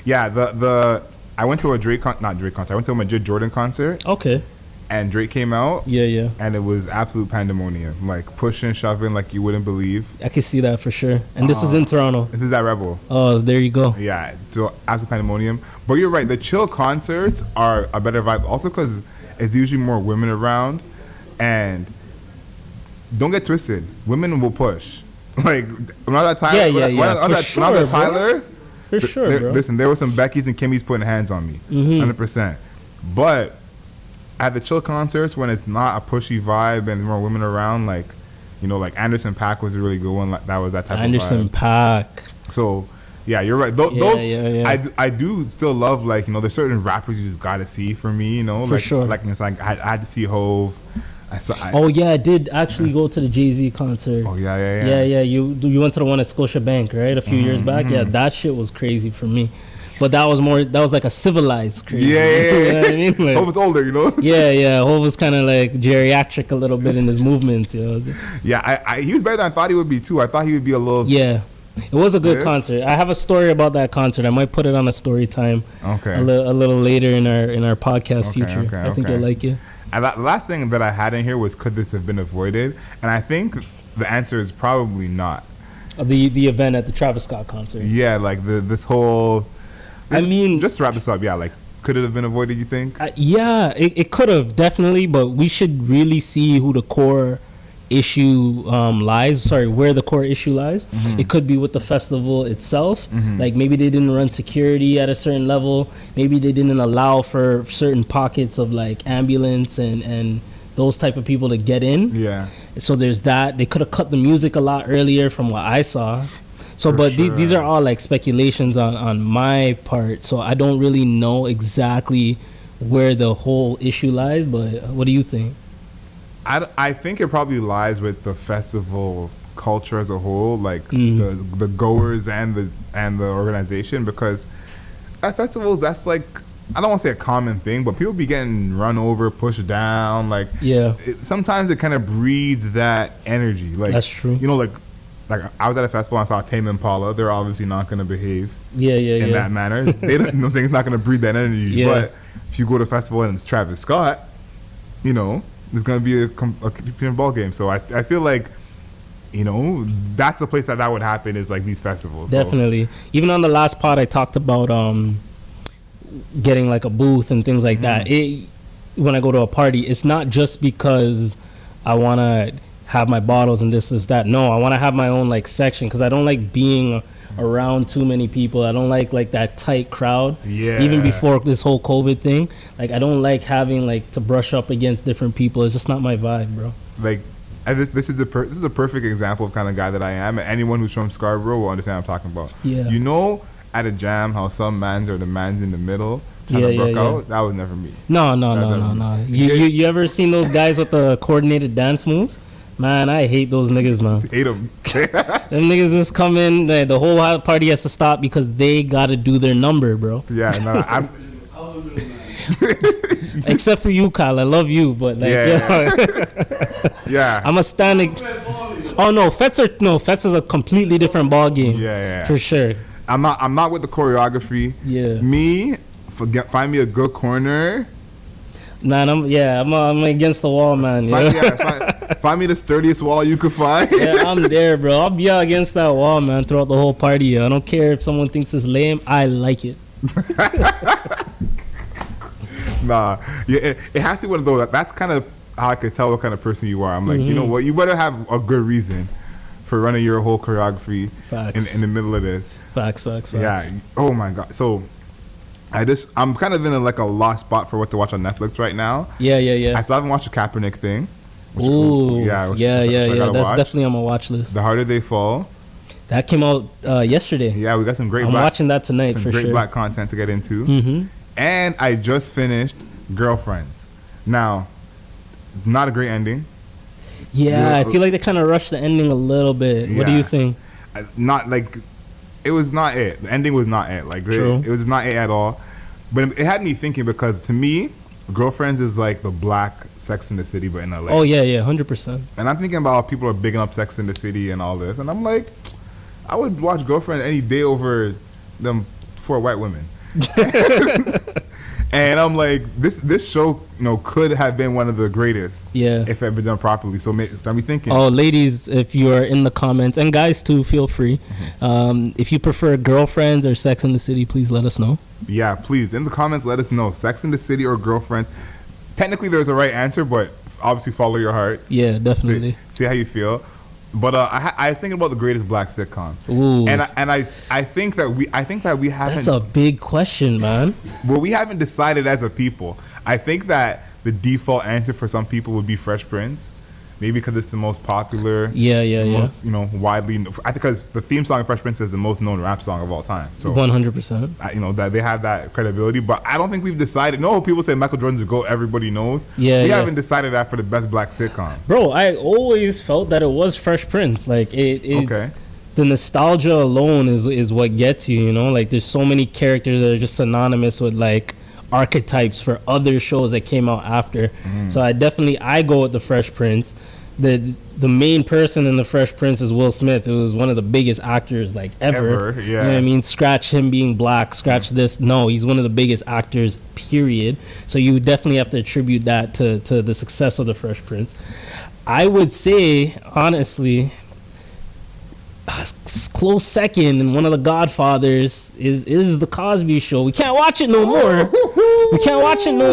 Yeah, I went to a not Drake concert. I went to a Majid Jordan concert. Okay. And Drake came out. Yeah. And it was absolute pandemonium, like pushing, shoving, like you wouldn't believe. I can see that for sure. And this was in Toronto. This is at Rebel. Oh, there you go. Yeah, so absolute pandemonium. But you're right, the chill concerts are a better vibe, also because it's usually more women around. And don't get twisted, women will push. Like when I was at Tyler, when I was at Tyler, for sure, bro. Listen, there were some Beckys and Kimmys putting hands on me, 100%. But at the chill concerts, when it's not a pushy vibe and more women around, like, you know, like Anderson .Paak was a really good one. Like, that was that type of vibe. Anderson .Paak. So, yeah, you're right. Those I do still love, like, you know, there's certain rappers you just gotta see for me, you know, for sure. Like it's like I had to see Hove. I did actually go to the Jay-Z concert. Oh yeah. You went to the one at Scotiabank, right? A few years back. Yeah, that shit was crazy for me. But that was like a civilized crazy. Yeah. You know what I mean? Like, Hov was older, you know? Yeah. Hov was kind of like geriatric a little bit in his movements, you know? Yeah, he was better than I thought he would be, too. I thought he would be a little... Yeah. It was a good concert. I have a story about that concert. I might put it on a story time a little later in our podcast future. I think you'll like it. And the last thing that I had in here was, could this have been avoided? And I think the answer is probably not. The event at the Travis Scott concert. Yeah, like this whole... I mean, just to wrap this up, like, could it have been avoided, you think? It could have, definitely, but we should really see who the core issue where the core issue lies. It could be with the festival itself. Like, maybe they didn't run security at a certain level. Maybe they didn't allow for certain pockets of, like, ambulance and those type of people to get in. Yeah. So there's that. They could have cut the music a lot earlier from what I saw. So, but these are all like speculations on my part. So I don't really know exactly where the whole issue lies. But what do you think? I think it probably lies with the festival culture as a whole, like the goers and the organization. Because at festivals, that's like, I don't want to say a common thing, but people be getting run over, pushed down. Like, sometimes it kind of breeds that energy. Like, that's true. You know, like I was at a festival and I saw Tame Impala. They're obviously not going to behave in that manner. They don't, you know what I'm saying? It's not going to breed that energy. But if you go to a festival and it's Travis Scott, you know, there's going to be a complete ball game. So I feel like, you know, that's the place that would happen, is like these festivals. Definitely. So. Even on the last pod, I talked about getting like a booth and things like that. When I go to a party, it's not just because I want to have my bottles and this that. No, I want to have my own like section because I don't like being around too many people. I don't like that tight crowd. Yeah. Even before this whole COVID thing, like I don't like having like to brush up against different people. It's just not my vibe, bro. Like, this is a perfect example of kind of guy that I am. And anyone who's from Scarborough will understand what I'm talking about. Yeah. You know, at a jam, how some mans are the mans in the middle trying to work out. That was never me. No. You ever seen those guys with the coordinated dance moves? Man, I hate those niggas, man. Hate them. Them niggas just come in, the whole party has to stop because they got to do their number, bro. Yeah, no, I'm... Except for you, Kyle. I love you, but like, yeah. I'm a standing... Oh, no, Fets is a completely different ball game. Yeah. For sure. I'm not with the choreography. Yeah. Find me a good corner. Man, I'm against the wall, man. Find me the sturdiest wall you could find. Yeah, I'm there, bro. I'll be out against that wall, man, throughout the whole party. I don't care if someone thinks it's lame. I like it. Nah, yeah, it has to be one of those. That's kind of how I could tell what kind of person you are. I'm like, you know what? You better have a good reason for running your whole choreography in the middle of this. Facts. Yeah. Oh my God. So I'm kind of in a lost spot for what to watch on Netflix right now. Yeah. I still haven't watched the Kaepernick thing. Ooh. Yeah. That's definitely on my watch list. The Harder They Fall. That came out yesterday. Yeah, we got some great. I'm watching that tonight for sure. Some great black content to get into. And I just finished Girlfriends. Now, not a great ending. Yeah, I feel like they kind of rushed the ending a little bit. What do you think? Not like. It was not it. The ending was not it. Like it was not it at all. But it had me thinking because to me, Girlfriends is like the black Sex in the City, but in LA. Oh yeah, 100%. And I'm thinking about how people are bigging up Sex in the City and all this, and I'm like, I would watch Girlfriends any day over them 4 white women. And I'm like, this show, could have been one of the greatest. Yeah. If it had been done properly. So it's got me thinking. Oh, ladies, if you are in the comments, and guys too, feel free. If you prefer Girlfriends or Sex in the City, please let us know. Yeah, please. In the comments, let us know. Sex in the City or Girlfriends. Technically, there's a right answer, but obviously follow your heart. Yeah, definitely. See how you feel. But I was thinking about the greatest black sitcom. Ooh. And I think that we haven't. That's a big question, man. Well, we haven't decided as a people. I think that the default answer for some people would be Fresh Prince. Maybe because it's the most popular. Most, widely. I think because the theme song of Fresh Prince is the most known rap song of all time. So 100%. That they have that credibility. But I don't think we've decided. No, people say Michael Jordan's a GOAT. Everybody knows. We haven't decided that for the best black sitcom. Bro, I always felt that it was Fresh Prince. Like it's the nostalgia alone is what gets you. Like there's so many characters that are just synonymous with like archetypes for other shows that came out after. So I go with the Fresh Prince. The main person in the Fresh Prince is Will Smith, who was one of the biggest actors like ever. Yeah. You know what I mean? Scratch him being black, scratch this. No, he's one of the biggest actors, period. So you definitely have to attribute that to the success of the Fresh Prince. I would say, honestly, a close second, and one of the Godfathers is the Cosby Show. We can't watch it no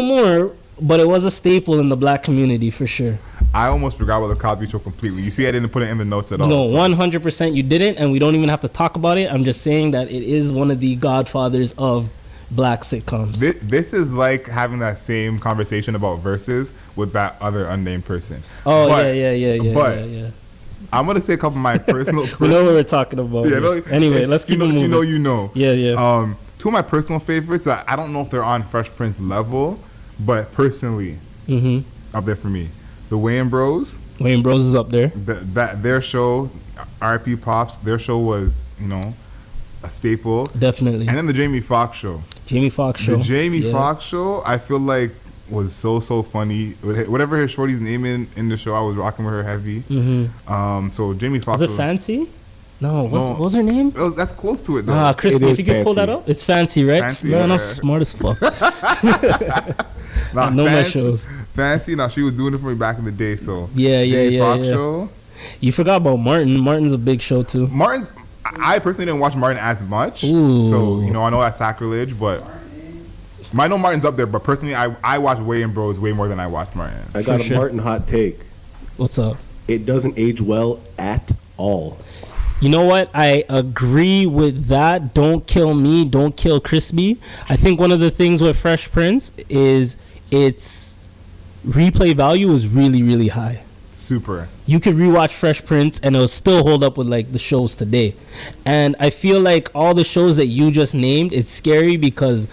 more. But it was a staple in the black community for sure. I almost forgot about the Cosby Show completely. You see, I didn't put it in the notes at all. No, 100% you didn't, and we don't even have to talk about it. I'm just saying that it is one of the Godfathers of black sitcoms. This is like having that same conversation about Versus with that other unnamed person. Oh, yeah. I'm going to say a couple of my personal... We know what we're talking about. Anyway, let's keep it moving. You know. Yeah. 2 of my personal favorites, I don't know if they're on Fresh Prince level, but personally, up there for me. The Wayans Bros. Wayans Bros is up there. Their show, R.I.P. Pops, their show was, a staple. Definitely. And then the Jamie Foxx show. The Jamie Foxx show, I feel like was so funny. Whatever his shorty's name in the show, I was rocking with her heavy. So Jamie Foxx. Was it Fancy? No, what was her name? That's close to it though. Chris, if you could pull that up. It's Fancy, right? Fancy, man, I'm smart as fuck. I know my shows. Fancy, she was doing it for me back in the day. So Jamie Foxx show. You forgot about Martin. Martin's a big show too. I personally didn't watch Martin as much. Ooh. So I know that's sacrilege, but I know Martin's up there. But personally, I watch Wayans Bros way more than I watch Martin. I got a Martin hot take. What's up? it doesn't age well at all. You know what? I agree with that. Don't kill me. Don't kill Crispy. I think one of the things with Fresh Prince is its replay value is really, really high. Super. You could rewatch Fresh Prince and it'll still hold up with like the shows today. And I feel like all the shows that you just named, it's scary because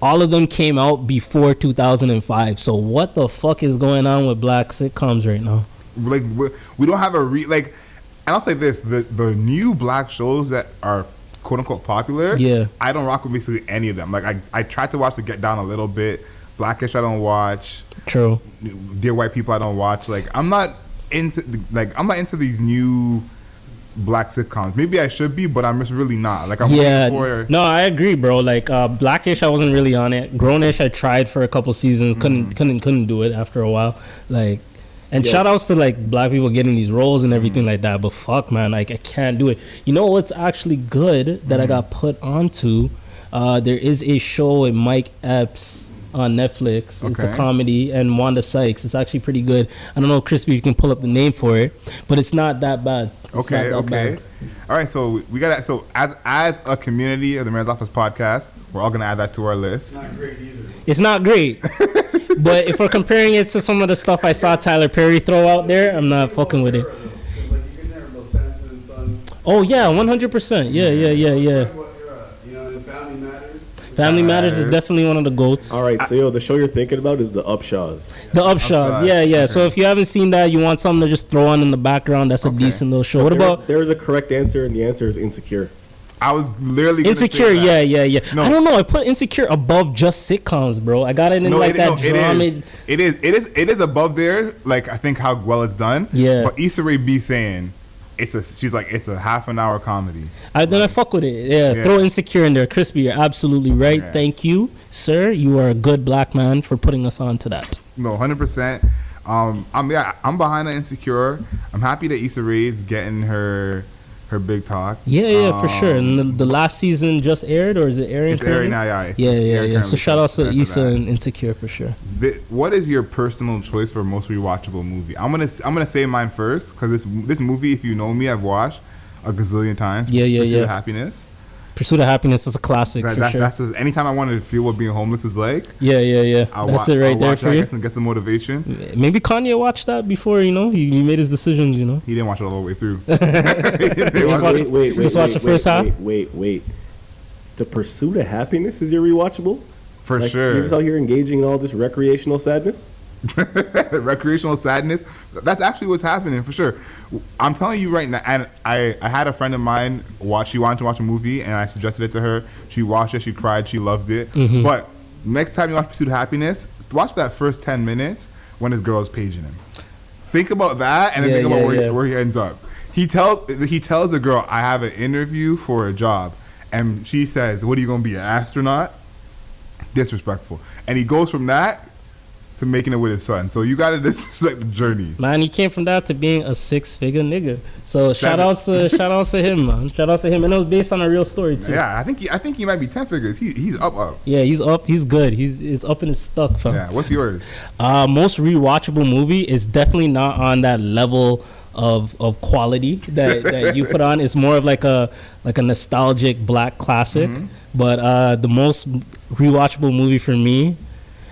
all of them came out before 2005. So what the fuck is going on with black sitcoms right now? Like we don't have a like. And I'll say this: the new black shows that are quote unquote popular, I don't rock with basically any of them. Like I tried to watch The Get Down a little bit. Blackish I don't watch. True. Dear White People I don't watch. Like I'm not into these new black sitcoms. Maybe I should be, but I'm just really not. Like I'm waiting for. No, I agree, bro. Like Blackish I wasn't really on it. Grownish I tried for a couple seasons, couldn't do it after a while. Like. And shout outs to like black people getting these roles and everything like that, but fuck man, like I can't do it. You know what's actually good that I got put onto? There is a show with Mike Epps on Netflix. Okay. It's a comedy, and Wanda Sykes. It's actually pretty good. I don't know, Crispy, if you can pull up the name for it, but it's not that bad. Okay. Bad. All right, so we got so as a community of the Mayor's Office podcast, we're all gonna add that to our list. It's not great either. It's not great. But if we're comparing it to some of the stuff I saw Tyler Perry throw out there, I'm not fucking with it. Oh yeah, 100%. Yeah. Family Matters is definitely one of the GOATs. All right, so the show you're thinking about is The Upshaws. The Upshaws, yeah. Okay. So if you haven't seen that, you want something to just throw on in the background, that's a decent little show. What about? There is a correct answer, and the answer is Insecure. I was literally Insecure, yeah. No. I don't know. I put Insecure above just sitcoms, bro. I got it in that drama. It is above there. Like I think how well it's done. Yeah. But Issa Rae B saying she's like it's a half an hour comedy. Then I fuck with it. Yeah. Throw Insecure in there. Crispy, you're absolutely right. Yeah. Thank you, sir. You are a good black man for putting us on to that. No, 100%. I'm behind the Insecure. I'm happy that Issa Rae is getting her big talk. Yeah, for sure. And the last season just aired, or is it airing? It's airing now, yeah. Yeah. So shout out to Issa and Insecure for sure. What is your personal choice for most rewatchable movie? I'm gonna say mine first because this movie, if you know me, I've watched a gazillion times. Pursuit of Happiness. Pursuit of Happiness is a classic for sure. That's anytime I wanted to feel what being homeless is like. Yeah. That's it right there for you. Get some motivation. Maybe Kanye watched that before, he made his decisions, He didn't watch it all the way through. Just watch the first half? Wait. The Pursuit of Happiness is your rewatchable? For sure. You're just out here engaging in all this recreational sadness? Recreational sadness. That's actually what's happening for sure. I'm telling you right now. And I had a friend of mine she wanted to watch a movie, and I suggested it to her. She watched it. She cried. She loved it. Mm-hmm. But next time you watch Pursuit of Happiness, watch that first 10 minutes when his girl is paging him. Think about that, and then think about where he ends up. He tells the girl, "I have an interview for a job," and she says, "What are you gonna be, an astronaut?" Disrespectful. And he goes from that to making it with his son. So you gotta disrespect the journey. Man, he came from that to being a 6-figure nigga. So shout outs to him, man. Shout outs to him. And it was based on a real story too. Yeah, I think he might be 10 figures. He's up. Yeah, he's up. He's good. He's up in his stuck, fam. Yeah, what's yours? Most rewatchable movie is definitely not on that level of quality that you put on. It's more of like a nostalgic black classic. Mm-hmm. But the most rewatchable movie for me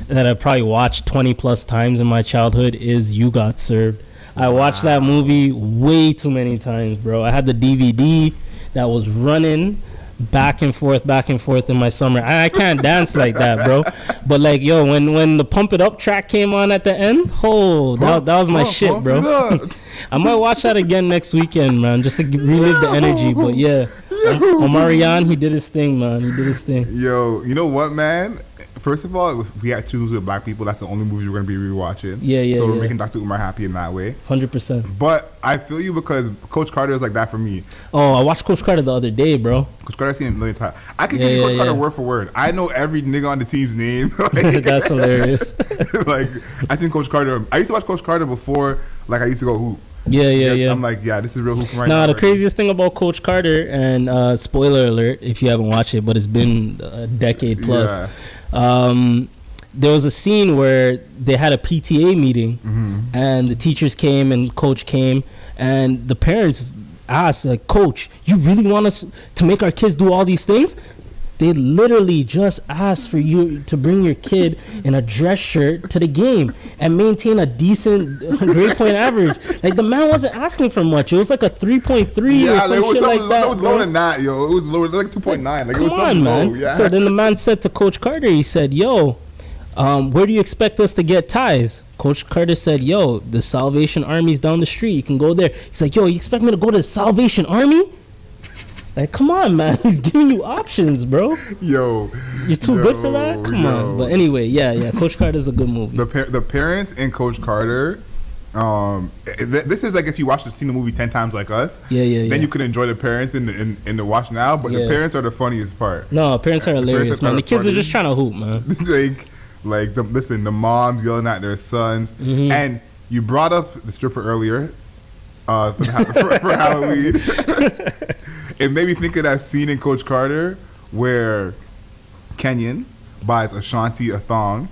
that I probably watched 20 plus times in my childhood is You Got Served. I watched that movie way too many times, bro. I had the DVD that was running back and forth in my summer. I can't dance like that, bro. But like, yo, when the Pump It Up track came on at the end, that was my shit, bro. I might watch that again next weekend, man, just to relive the energy. But yeah, Omarion, he did his thing, man. He did his thing. Yo, you know what, man? First of all, if we had to choose with black people, that's the only movie we're going to be rewatching. Yeah. So we're making Dr. Umar happy in that way. 100%. But I feel you because Coach Carter is like that for me. Oh, I watched Coach Carter the other day, bro. Coach Carter, I've seen it a million times. I can give you Coach Carter word for word. I know every nigga on the team's name. That's hilarious. Like, I seen Coach Carter. I used to watch Coach Carter before, like, I used to go hoop. Yeah. I'm like, this is real hoop right now. Nah, the craziest thing about Coach Carter, and spoiler alert if you haven't watched it, but it's been a decade plus. Yeah. there was a scene where they had a PTA meeting, and the teachers came and coach came, and the parents asked, like, Coach, you really want us to make our kids do all these things? They literally just asked for you to bring your kid in a dress shirt to the game and maintain a decent grade point average. Like, the man wasn't asking for much. It was like a 3.3 or some shit like that. It was lower than that, yo. It was lower, like 2.9. Like, Come it was on, man. low, yeah. So then the man said to Coach Carter, he said, yo, where do you expect us to get ties? Coach Carter said, yo, the Salvation Army's down the street. You can go there. He's like, yo, you expect me to go to the Salvation Army? Like, come on, man. He's giving you options, bro. Yo. You're too good for that? Come on. But anyway, yeah. Coach Carter's a good movie. The parents in Coach Carter, this is like if you seen the movie 10 times like us. Yeah. Then you could enjoy the parents in the watch now. But the parents are the funniest part. No, parents are hilarious, man. The kids are just trying to hoop, man. the moms yelling at their sons. And you brought up the stripper earlier for Halloween. It made me think of that scene in Coach Carter where Kenyon buys Ashanti a thong,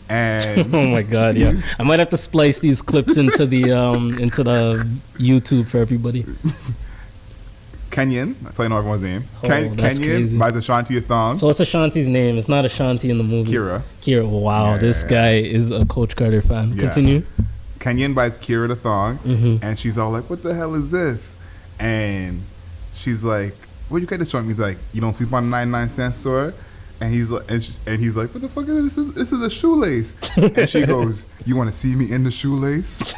and oh my god, yeah. I might have to splice these clips into the YouTube for everybody. Kenyon, that's how you know everyone's name. That's Kenyon crazy. buys Ashanti a thong. So what's Ashanti's name? It's not Ashanti in the movie. Kira. Wow, this guy is a Coach Carter fan. Yeah. Continue. Kenyon buys Kira the thong, and she's all like, "What the hell is this?" And she's like, "Where you get this from?" He's like, "You don't sleep on a 99-cent store." And he's like, "What the fuck is this? This is a shoelace." And she goes, "You want to see me in the shoelace?"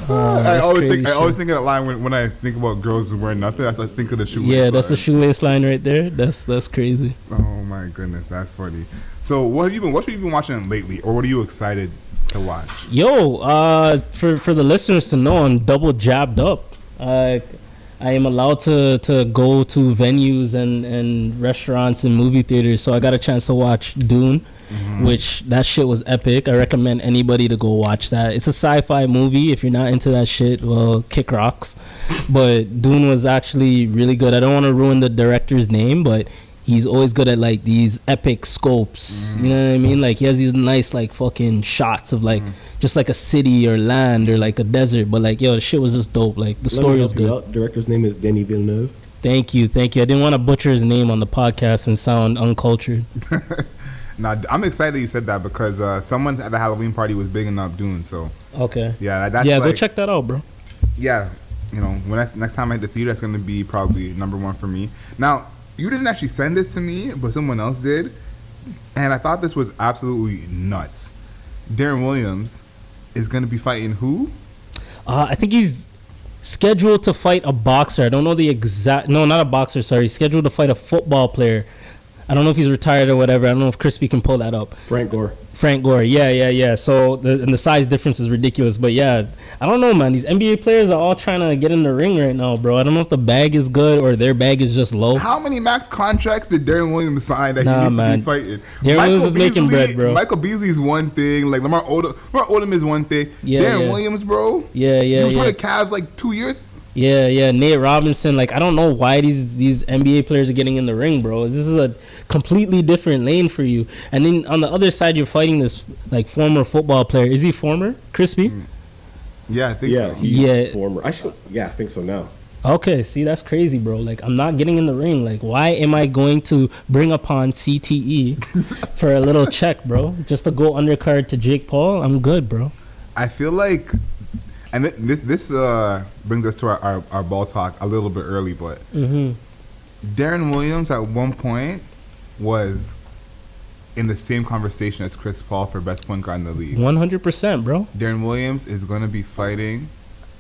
I always think of that line when I think about girls who wear nothing. I think of the shoelace. Yeah, that's the shoelace line right there. That's crazy. Oh my goodness, that's funny. So what have you been watching lately, or what are you excited to watch? Yo, for the listeners to know, I'm double jabbed up. I am allowed to go to venues and restaurants and movie theaters, so I got a chance to watch Dune, which that shit was epic. I recommend anybody to go watch that. It's a sci-fi movie. If you're not into that shit, well, kick rocks. But Dune was actually really good. I don't want to ruin the director's name, but he's always good at like these epic scopes. You know what I mean? Like he has these nice like fucking shots of like just like a city or land or like a desert. But like, yo, the shit was just dope. Like the story was good. Director's name is Denis Villeneuve. Thank you. I didn't want to butcher his name on the podcast and sound uncultured. Now I'm excited you said that because someone at the Halloween party was bigging up Dune. So okay, yeah, that's yeah. like, Go check that out, bro. Yeah, you know, when next time I hit the theater, that's gonna be probably number one for me. Now you didn't actually send this to me, but someone else did, and I thought this was absolutely nuts. Deron Williams is gonna be fighting who? I think he's scheduled to fight a boxer. I don't know the exact. No, not a boxer. Sorry, he's scheduled to fight a football player. I don't know if he's retired or whatever. I don't know if Crispy can pull that up. Frank Gore. Yeah. So the size difference is ridiculous. But yeah, I don't know, man. These NBA players are all trying to get in the ring right now, bro. I don't know if the bag is good or their bag is just low. How many max contracts did Deron Williams sign that he needs to be fighting? Deron Williams is making bread, bro. Michael Beasley is one thing. Like Lamar Odom is one thing. Yeah, Deron Williams, bro. Yeah. He was on the Cavs like 2 years. Yeah. Nate Robinson. Like, I don't know why these NBA players are getting in the ring, bro. This is a completely different lane for you. And then on the other side, you're fighting this like former football player. Is he former? Crispy? Yeah, I think so. He's former. I think so now. Okay, see, that's crazy, bro. Like, I'm not getting in the ring. Like, why am I going to bring upon CTE for a little check, bro? Just to go undercard to Jake Paul? I'm good, bro. I feel like, and this brings us to our ball talk a little bit early, but Deron Williams at one point was in the same conversation as Chris Paul for best point guard in the league. 100%, bro. Deron Williams is going to be fighting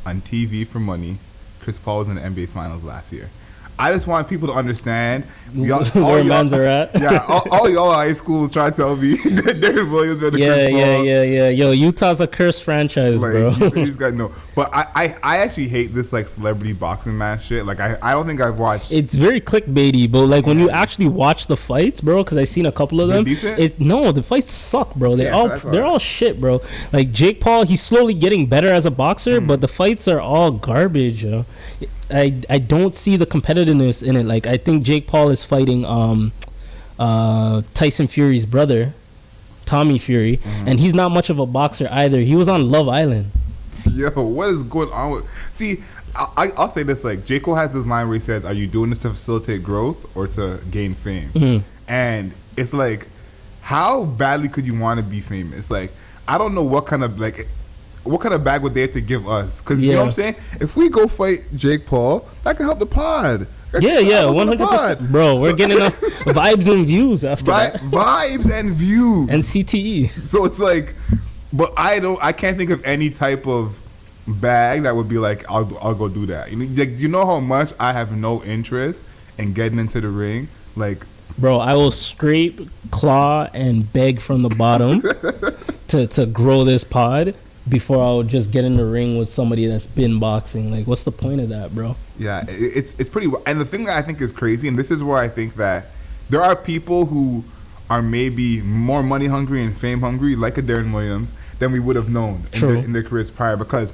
on TV for money. Chris Paul was in the NBA Finals last year. I just want people to understand where mans are at. Yeah, all y'all high school try to tell me that Deron Williams are the Chris Paul. Yeah. Yo, Utah's a cursed franchise, like, bro. He's got no. But I actually hate this like celebrity boxing match shit. Like I don't think I've watched. It's very clickbaity, but like when you actually watch the fights, bro, because I've seen a couple of them. No, the fights suck, bro. They're all shit, bro. Like Jake Paul, he's slowly getting better as a boxer, but the fights are all garbage, yo. I don't see the competitiveness in it. Like I think Jake Paul is fighting Tyson Fury's brother, Tommy Fury, and he's not much of a boxer either. He was on Love Island. Yo, what is going on with... See, I'll say this, like, J. Cole has this line where he says, are you doing this to facilitate growth or to gain fame? And it's like, how badly could you want to be famous? Like, I don't know what kind of bag would they have to give us? Because you know what I'm saying? If we go fight Jake Paul, that can help the pod. Yeah, 100%. Bro, we're getting vibes and views after that. Vibes and views. And CTE. So it's like, but I can't think of any type of bag that would be like, I'll go do that. You know how much I have no interest in getting into the ring? Like, bro, I will scrape, claw, and beg from the bottom to grow this pod before I'll just get in the ring with somebody that's been boxing. Like, what's the point of that, bro? Yeah, it's pretty... And the thing that I think is crazy, and this is where I think that there are people who are maybe more money hungry and fame hungry, like a Deron Williams, than we would have known in their careers prior. Because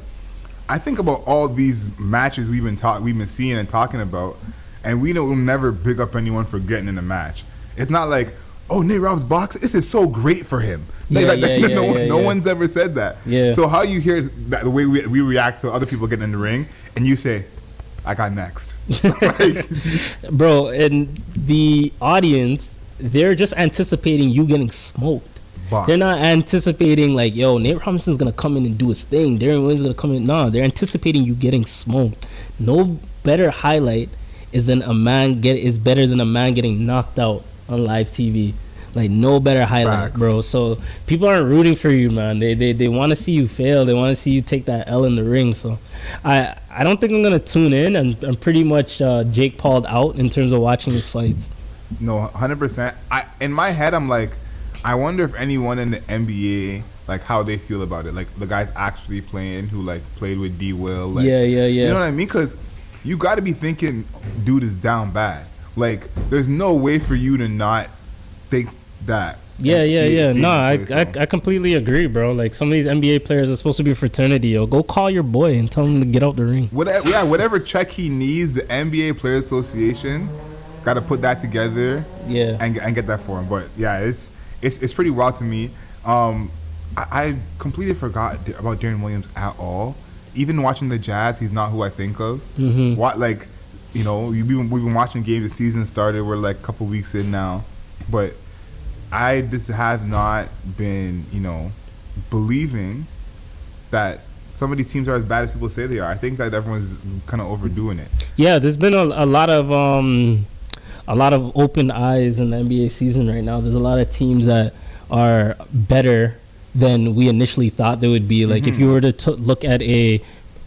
I think about all these matches we've been seeing and talking about, and we'll never big up anyone for getting in a match. It's not like, oh, Nate Rob's boxing, this is so great for him. No one's ever said that. Yeah. So how you hear that, the way we react to other people getting in the ring, and you say, I got next. Bro, and the audience, they're just anticipating you getting smoked. Boxed. They're not anticipating like, yo, Nate Robinson's going to come in and do his thing. Deron Williams is going to come in. No, they're anticipating you getting smoked. No better highlight is better than a man getting knocked out on live TV. Like, no better highlight. Facts. Bro. So people aren't rooting for you, man. They want to see you fail. They want to see you take that L in the ring. So I don't think I'm gonna tune in. I'm pretty much Jake Paul'd out in terms of watching his fights. No, 100%. In my head, I'm like, I wonder if anyone in the NBA, like, how they feel about it. Like, the guys actually playing who, like, played with D. Will. Like, yeah. You know what I mean? Because you got to be thinking, dude is down bad. Like, there's no way for you to not think that. Yeah. No, I completely agree, bro. Like, some of these NBA players are supposed to be a fraternity. Yo, go call your boy and tell him to get out the ring. Whatever check he needs, the NBA Players Association got to put that together. Yeah, and get that for him. But yeah, it's pretty wild to me. I completely forgot about Deron Williams at all. Even watching the Jazz, he's not who I think of. What, like, you know, we've been watching games. The season started. We're like a couple weeks in now, but I just have not been, you know, believing that some of these teams are as bad as people say they are. I think that everyone's kind of overdoing it. Yeah, there's been a lot of open eyes in the NBA season right now. There's a lot of teams that are better than we initially thought they would be. Like, if you were to look at a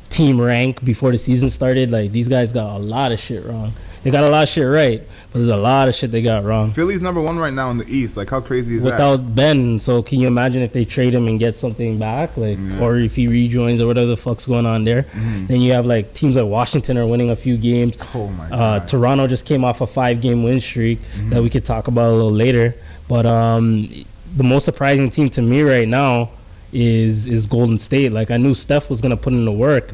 team rank before the season started, like, these guys got a lot of shit wrong. They got a lot of shit right, but there's a lot of shit they got wrong. Philly's number one right now in the East. Like, how crazy is that? Without Ben, so can you imagine if they trade him and get something back? Like, or if he rejoins or whatever the fuck's going on there. Then you have, like, teams like Washington are winning a few games. Oh, my God. Toronto just came off a 5-game win streak that we could talk about a little later. But the most surprising team to me right now is Golden State. Like, I knew Steph was going to put in the work.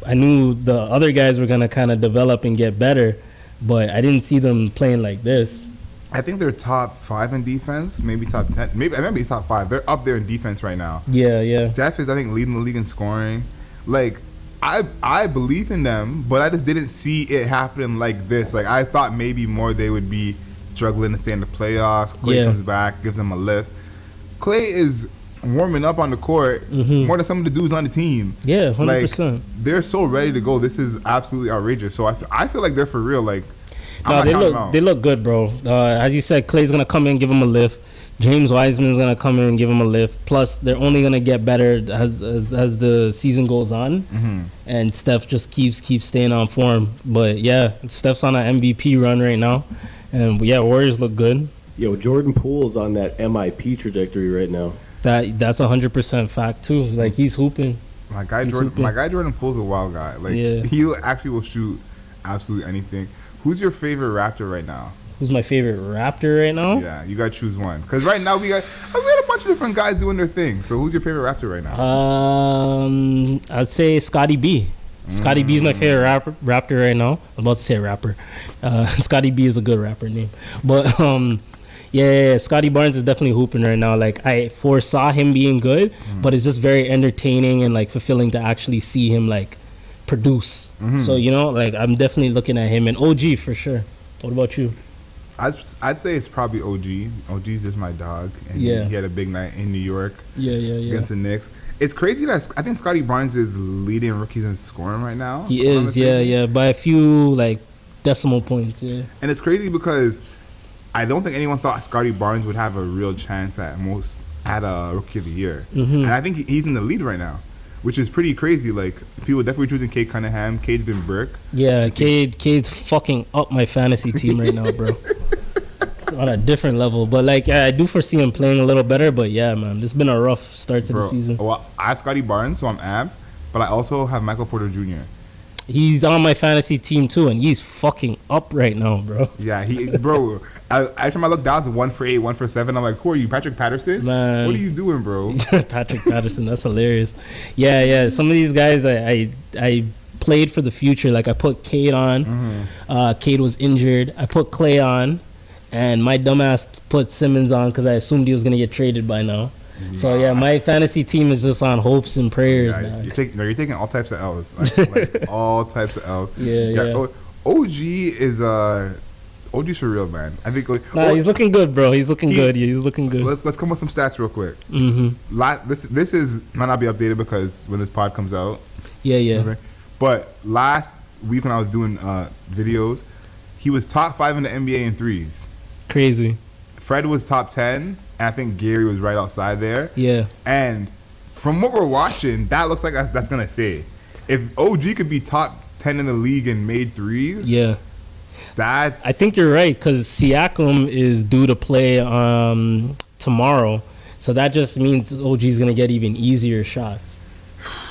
I knew the other guys were going to kind of develop and get better, but I didn't see them playing like this. I think they're top 5 in defense, maybe top 10. Maybe top 5. They're up there in defense right now. Yeah. Steph is, I think, leading the league in scoring. Like, I believe in them, but I just didn't see it happening like this. Like, I thought maybe more they would be struggling to stay in the playoffs. Klay comes back, gives them a lift. Klay is warming up on the court more than some of the dudes on the team. Yeah, 100%. Like, they're so ready to go. This is absolutely outrageous. So I feel like they're for real. Like, they look good, bro. As you said, Klay's gonna come in and give them a lift. James Wiseman's gonna come in and give them a lift. Plus, they're only gonna get better as the season goes on, and Steph just keeps staying on form. But yeah, Steph's on an MVP run right now, and yeah, Warriors look good. Yo, Jordan Poole's on that M.I.P. trajectory right now. That's 100% fact too. Like, he's hooping. My guy Jordan Poole's a wild guy. Like, he actually will shoot absolutely anything. Who's your favorite Raptor right now? Who's my favorite Raptor right now? Yeah, you gotta choose one. Because right now we got a bunch of different guys doing their thing. So who's your favorite Raptor right now? I'd say Scotty B. Scotty B is my favorite rapper right now. I'm about to say rapper. Scotty B is a good rapper name. But yeah, Scotty Barnes is definitely hooping right now. Like, I foresaw him being good, but it's just very entertaining and like fulfilling to actually see him like produce. So, you know, like, I'm definitely looking at him, and OG for sure. What about you? I'd say it's probably OG. OG's just my dog, and he had a big night in New York. Against the Knicks. It's crazy that I think Scotty Barnes is leading rookies in scoring right now. He is, by a few like decimal points. And it's crazy because I don't think anyone thought Scotty Barnes would have a real chance at a Rookie of the Year. And I think he's in the lead right now, which is pretty crazy. Like, people definitely choosing Cade Cunningham. Cade's been Burke. Yeah, Cade's fucking up my fantasy team right now, bro. On a different level. But, like, I do foresee him playing a little better. But, yeah, man, this has been a rough start to the season. Well, I have Scotty Barnes, so I'm amped. But I also have Michael Porter Jr. He's on my fantasy team, too, and he's fucking up right now, bro. Yeah, bro. Every time I look down, it's 1 for 8, 1 for 7. I'm like, who are you, Patrick Patterson? Man. What are you doing, bro? Patrick Patterson, that's hilarious. Yeah. Some of these guys, I played for the future. Like, I put Cade on. Cade was injured. I put Clay on, and my dumbass put Simmons on because I assumed he was gonna get traded by now. So yeah, my fantasy team is just on hopes and prayers. You're taking all types of L's, like all types of L's. Yeah. OG is OG's for real, man. I think. He's looking good, bro. He's looking good. He's looking good. Let's come with some stats real quick. This might not be updated because when this pod comes out. Yeah. Okay? But last week when I was doing videos, he was top 5 in the NBA in threes. Crazy. Fred was top 10, and I think Gary was right outside there. Yeah. And from what we're watching, that looks like that's gonna stay. If OG could be top 10 in the league and made threes, I think you're right, because Siakam is due to play tomorrow, so that just means OG is gonna get even easier shots.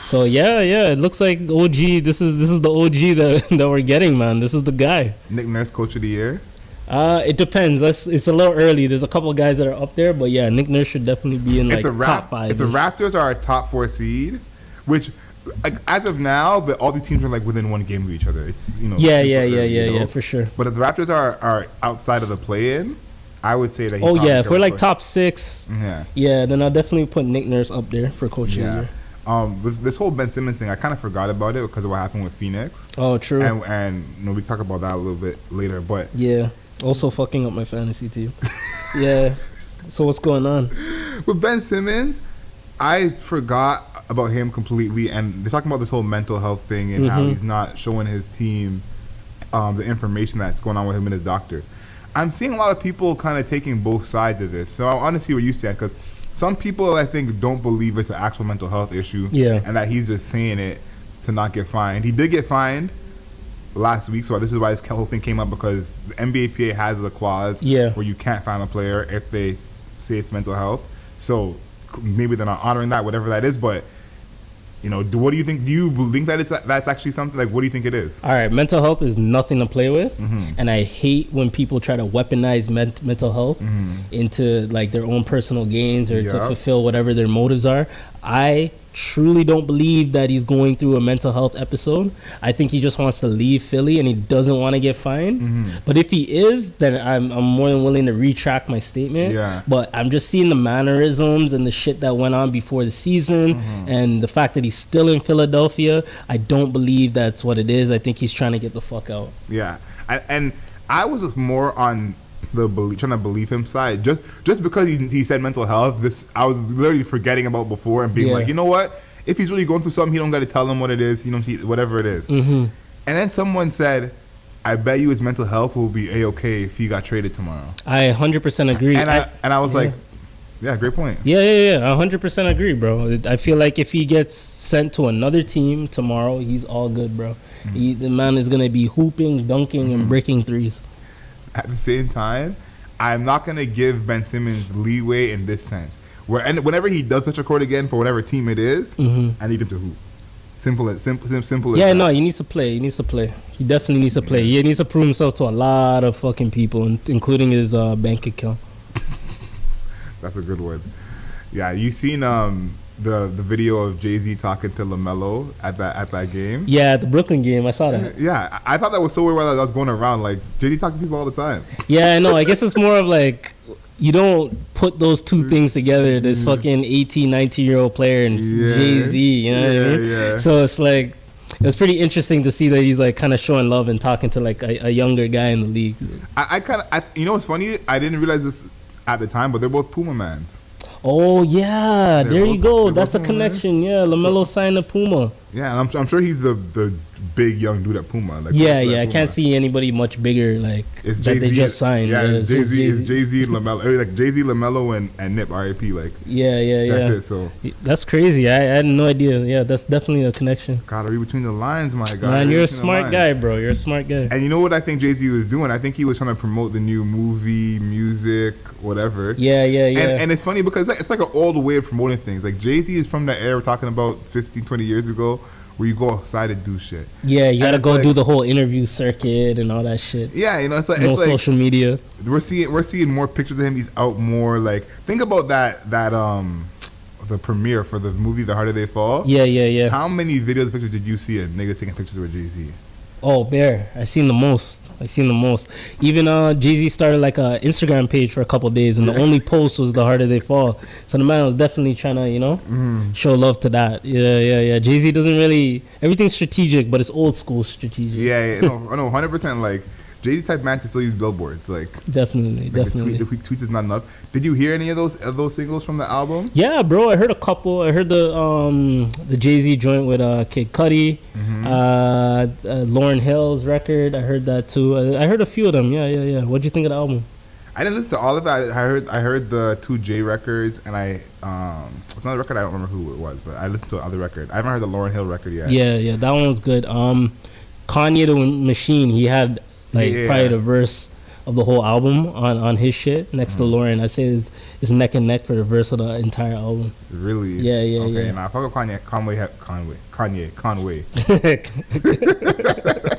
So yeah, it looks like OG. This is the OG that we're getting, man. This is the guy. Nick Nurse, Coach of the Year. It depends. It's a little early. There's a couple of guys that are up there, but yeah, Nick Nurse should definitely be in like top 5. If the Raptors are a top 4 seed, which like, as of now, all these teams are like within 1 game of each other. It's Yeah, for sure. But if the Raptors are outside of the play-in, I would say that. If we're like top 6, then I'll definitely put Nick Nurse up there for Coach of the Year. This whole Ben Simmons thing, I kind of forgot about it because of what happened with Phoenix. Oh, true. And we talk about that a little bit later, but also fucking up my fantasy team. Yeah. So what's going on with Ben Simmons? I forgot about him completely, and they're talking about this whole mental health thing and how he's not showing his team the information that's going on with him and his doctors. I'm seeing a lot of people kind of taking both sides of this, so I want to see where you stand, because some people, I think, don't believe it's an actual mental health issue, and that he's just saying it to not get fined. He did get fined last week, so this is why this whole thing came up, because the NBAPA has a clause where you can't fine a player if they say it's mental health. So maybe they're not honoring that, whatever that is. But what do you think? Do you think that that's actually something? Like, what do you think it is? All right, mental health is nothing to play with, and I hate when people try to weaponize mental health into like their own personal gains or to fulfill whatever their motives are. I truly don't believe that he's going through a mental health episode. I think he just wants to leave Philly and he doesn't want to get fined. But if he is, then I'm more than willing to retract my statement. But I'm just seeing the mannerisms and the shit that went on before the season and the fact that he's still in Philadelphia. I don't believe that's what it is. I think he's trying to get the fuck out. And I was more on trying to believe him side, just because he said mental health. This I was literally forgetting about before and being like, you know what? If he's really going through something, he don't got to tell him what it is. Whatever it is. And then someone said, "I bet you his mental health will be a-okay if he got traded tomorrow." I 100% agree. And I was like, yeah, great point. Yeah, 100% agree, bro. I feel like if he gets sent to another team tomorrow, he's all good, bro. The man is gonna be hooping, dunking, and breaking threes. At the same time, I'm not going to give Ben Simmons leeway in this sense. Whenever he does touch a court again for whatever team it is, I need him to hoop. Simple as that. No, he needs to play. He definitely needs to play. He needs to prove himself to a lot of fucking people, including his bank account. That's a good one. Yeah, you seen the video of Jay-Z talking to LaMelo at that game? Yeah, at the Brooklyn game, I saw that. Yeah, I thought that was so weird while that was going around. Like, Jay-Z talking to people all the time. Yeah, I know. I guess it's more of like, you don't put those two things together, this fucking 18, 19-year-old player and Jay-Z, you know what I mean? Yeah. So it's like, it's pretty interesting to see that he's like kind of showing love and talking to like a younger guy in the league. You know what's funny? I didn't realize this at the time, but they're both Puma mans. Oh, yeah. There you go. they're That's the both Puma, connection. Yeah, LaMelo signed to Puma. Yeah, and I'm sure he's the big young dude at Puma. Like, Yeah, at yeah. I Puma. can't see anybody much bigger like It's that they Jay-Z, just signed. Yeah, it's just Jay-Z, Jay-Z, LaMelo, like Jay-Z, LaMelo, and Nip, R.I.P. Like, Yeah. that's it. So, That's crazy. I had no idea. Yeah, that's definitely a connection. gotta read between the lines, my guy. Man, Read you're a between the smart lines. guy, bro. You're a smart guy. And you know what I think Jay-Z was doing? I think he was trying to promote the new movie, music, whatever. Yeah. And it's funny because it's like an old way of promoting things. Like, Jay-Z is from the era we're talking about 15, 20 years ago, where you go outside and do shit. Yeah, you gotta it's go like- do the whole interview circuit and all that shit. Yeah, you know, it's like No it's like social media. we're seeing more pictures of him. He's out more. Like, think about that the premiere for the movie The Harder They Fall. Yeah. How many videos, pictures did you see of niggas taking pictures with Jay-Z? Oh, bear. I seen the most. Even Jay-Z started like a Instagram page for a couple days, and the only post was The Harder They Fall. So the man was definitely trying to, show love to that. Yeah. Jay-Z doesn't really, everything's strategic, but it's old school strategic. Yeah, no, 100%. Like, Jay-Z type man to still use billboards. Like, Definitely. the tweets is not enough. Did you hear any of those singles from the album? Yeah, bro. I heard a couple. I heard the Jay-Z joint with Kid Cudi, Lauryn Hill's record. I heard that too. I heard a few of them. Yeah. What'd you think of the album? I didn't listen to all of it. I heard the 2J records, and it's another record. I don't remember who it was, but I listened to another record. I haven't heard the Lauryn Hill record yet. Yeah, that one was good. Kanye the Machine, he had probably the verse of the whole album on his shit next to Lauren. I say it's neck and neck for the verse of the entire album. Really? Yeah. Okay, now if I go Conway.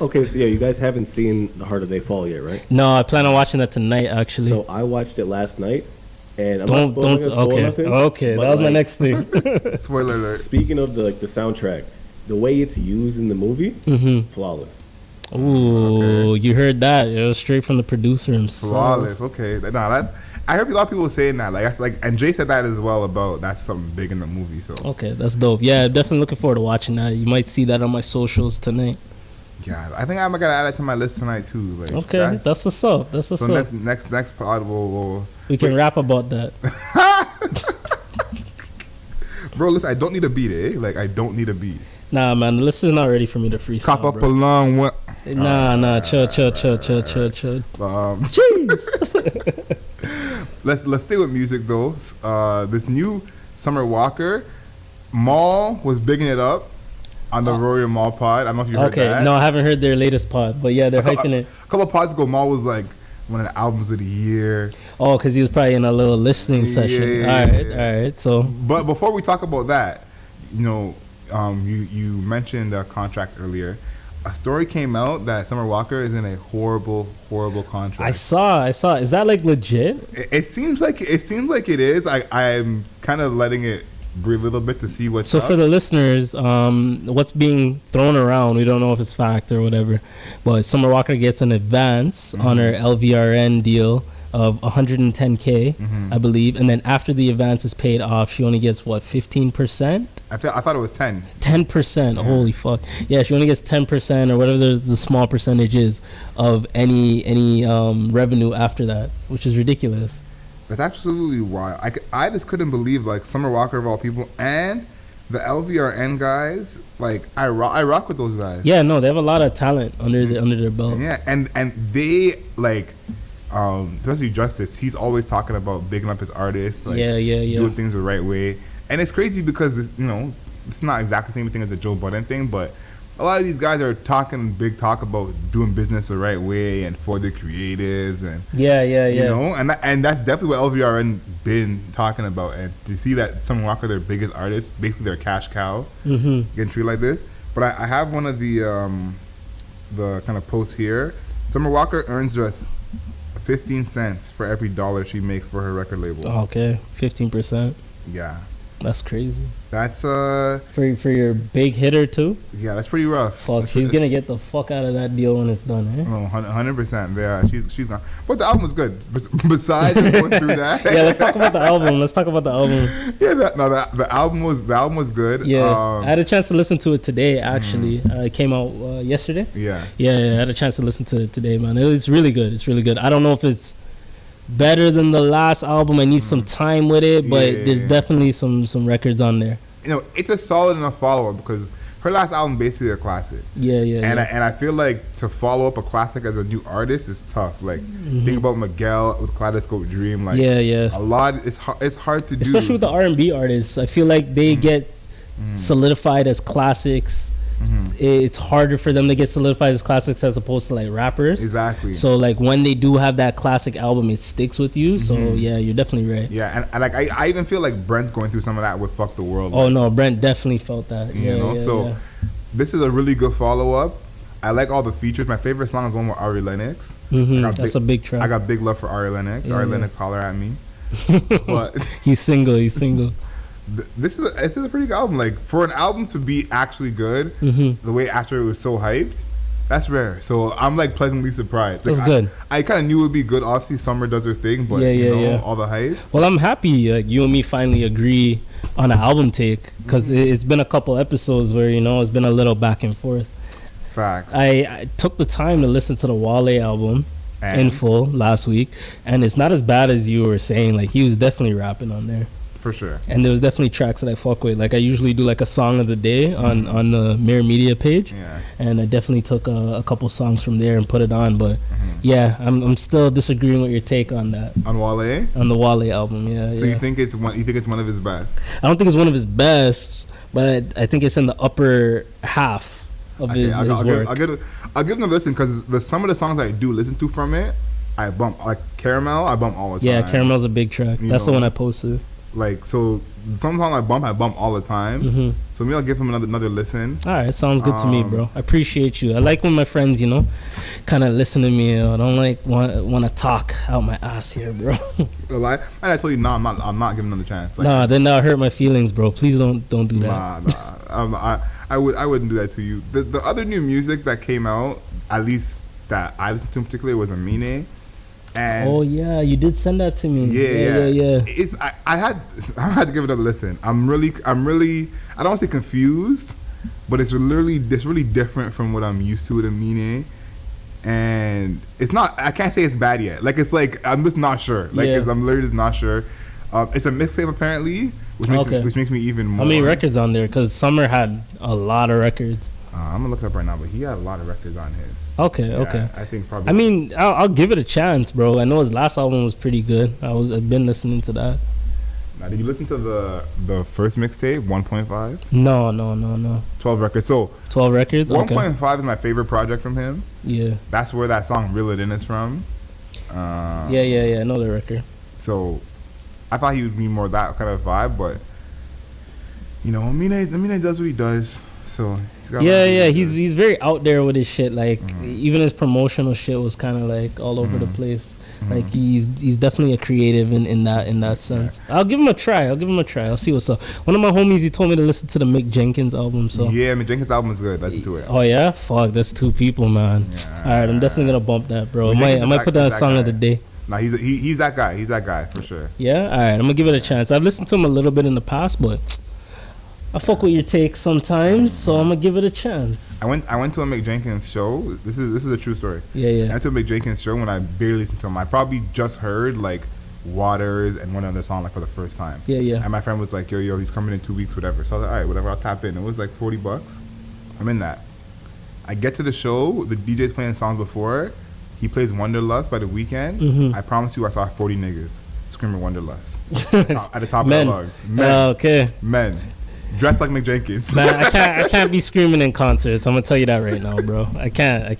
Okay, so yeah, you guys haven't seen The Harder They Fall yet, right? No, I plan on watching that tonight actually. So I watched it last night, and I'm don't not spoiling nothing. Okay, but, that was my like, next thing. Spoiler alert. Speaking of the soundtrack, the way it's used in the movie, flawless. Ooh, you heard that? It was straight from the producer himself. Flawless. Okay. No, I heard a lot of people saying that. And Jay said that as well about that's something big in the movie. So Okay, that's dope. Yeah, definitely looking forward to watching that. You might see that on my socials tonight. yeah, I think I'm gonna add it to my list tonight too. Like, Okay, that's what's up. so next pod we'll we can rap about that. bro. Listen, I don't need a beat, Like, I don't need a beat. Nah, man, the listeners not ready for me to freestyle. Cop up bro. a long one. Nah, chill. Jeez. Let's stay with music though. This new Summer Walker, Maul was bigging it up on the Rory and Maul pod. I don't know if you heard that. Okay, no, I haven't heard their latest pod, but yeah, they're hyping it. A couple of pods ago, Maul was like one of the albums of the year. Oh, because he was probably in a little listening session. Yeah. All right. So, But before we talk about that, you mentioned contracts earlier. A story came out that Summer Walker is in a horrible contract. I saw. Is that like legit? It seems like it is. I'm kind of letting it breathe a little bit to see what's So up. for the listeners, what's being thrown around, we don't know if it's fact or whatever, but Summer Walker gets an advance on her LVRN deal of 110K, I believe, and then after the advance is paid off, she only gets what, 15%? I thought it was 10. 10%. Holy fuck! Yeah, she only gets 10% or whatever the small percentage is of any revenue after that, which is ridiculous. That's absolutely wild. I just couldn't believe like Summer Walker of all people and the LVRN guys. Like I rock with those guys. Yeah, no, they have a lot of talent under their belt. Yeah, and they like. Especially Justice, he's always talking about bigging up his artists, like doing things the right way. And it's crazy because it's not exactly the same thing as the Joe Budden thing, but a lot of these guys are talking big talk about doing business the right way and for the creatives and you know, and that's definitely what LVRN been talking about. And to see that Summer Walker, their biggest artist, basically their cash cow, getting treated like this. But I have one of the kind of posts here. Summer Walker earns just 15 cents for every dollar she makes for her record label. Okay, 15%. Yeah. That's crazy. That's For your big hitter too. yeah, that's pretty rough. Fuck, she's gonna get the fuck out of that deal when it's done, eh? Oh, 100%. Yeah, she's gone. But the album was good. Besides going through that. Yeah, let's talk about the album. Yeah, the album was good. Yeah, I had a chance to listen to it today. Actually, it came out yesterday. Yeah. Yeah, I had a chance to listen to it today, man. It's really good. It's really good. I don't know if it's better than the last album. I need some time with it, but there's definitely some records on there. You know, it's a solid enough follow-up because her last album basically a classic. Yeah. And I feel like to follow up a classic as a new artist is tough. Like think about Miguel with Kaleidoscope Dream. Like a lot. It's hard to do, especially with the R&B artists. I feel like they get solidified as classics. It's harder for them to get solidified as classics as opposed to like rappers. Exactly. So like when they do have that classic album, it sticks with you. So yeah, you're definitely right. Yeah, and like I even feel like Brent's going through some of that with Fuck the World. Oh no, Brent definitely felt that. You know, so this is a really good follow-up. I like all the features. My favorite song is one with Ari Lennox. That's a big track. I got big love for Ari Lennox. Ari Lennox, holler at me. But he's single. This is a pretty good album. Like for an album to be actually good, the way after it was so hyped, that's rare. So I'm like pleasantly surprised. Like, that's good. I kind of knew it would be good. Obviously, Summer does her thing, but all the hype. Well, I'm happy you and me finally agree on an album take because it's been a couple episodes where it's been a little back and forth. Facts. I took the time to listen to the Wale album in full last week, and it's not as bad as you were saying. Like he was definitely rapping on there. For sure. And there was definitely tracks that I fuck with. Like I usually do like a song of the day on the Mirror Media page. Yeah. And I definitely took a couple songs from there and put it on. But yeah, I'm still disagreeing with your take on that. On Wale? On the Wale album, yeah. So you think it's one of his best? I don't think it's one of his best, but I think it's in the upper half of his work. I'll give him a listen because some of the songs I do listen to from it, I bump. Like Caramel, I bump all the time. Yeah, Caramel's a big track. That's the one I posted. Like, so some song I bump all the time. So maybe I'll give him another listen. All right, sounds good to me, bro. I appreciate you. I like when my friends, kind of listen to me. I don't like want to talk out my ass here, bro. And I told you, no, I'm not giving them the chance. Like, nah, then that'll hurt my feelings, bro. Please don't do that. Nah. I wouldn't do that to you. The other new music that came out, at least that I listened to in particular, was Amine. And oh yeah, you did send that to me. Yeah. It's I had to give it a listen. I'm really I don't want to say confused, but it's really different from what I'm used to with Amine. And it's not. I can't say it's bad yet. Like it's like I'm just not sure. Like I'm literally just not sure. It's a mixtape apparently, which makes me even more. How many records on there? Because Summer had a lot of records. I'm gonna look it up right now, but he had a lot of records on his. Okay. I think probably. I mean, I'll give it a chance, bro. I know his last album was pretty good. I've been listening to that. Now, did you listen to the first mixtape, 1.5? No. 12 records. So 12 records. 1.5 is my favorite project from him. Yeah. That's where that song "Reel It In" is from. Yeah. I know the record. So, I thought he would be more that kind of vibe, but Amine does what he does. So. Yeah. He's very out there with his shit. Like even his promotional shit was kind of like all over the place. Like he's definitely a creative in that sense. I'll give him a try. I'll see what's up. One of my homies, he told me to listen to the Mick Jenkins album. So yeah, Mick Jenkins album is good. Listen to it. Oh yeah, fuck, that's two people, man. Yeah. All right, I'm definitely gonna bump that, bro. I might put that song of the day. Nah, he's that guy. He's that guy for sure. Yeah, all right, I'm gonna give it a chance. I've listened to him a little bit in the past, but I fuck with your take sometimes, so I'm gonna give it a chance. I went to a Mick Jenkins show. This is a true story. Yeah. I went to a Mick Jenkins show when I barely listened to him. I probably just heard like Waters and one other song like for the first time. Yeah. And my friend was like, yo, he's coming in 2 weeks, whatever. So I was like, all right, whatever, I'll tap in. It was like $40. I'm in that. I get to the show, the DJ's playing songs before. He plays Wonderlust by The Weeknd. I promise you I saw 40 niggas screaming Wonderlust at the top of the lungs. Men. Okay. Men. Dressed like Mick Jenkins. Man, I can't be screaming in concerts. I'm gonna tell you that right now, bro. I can't.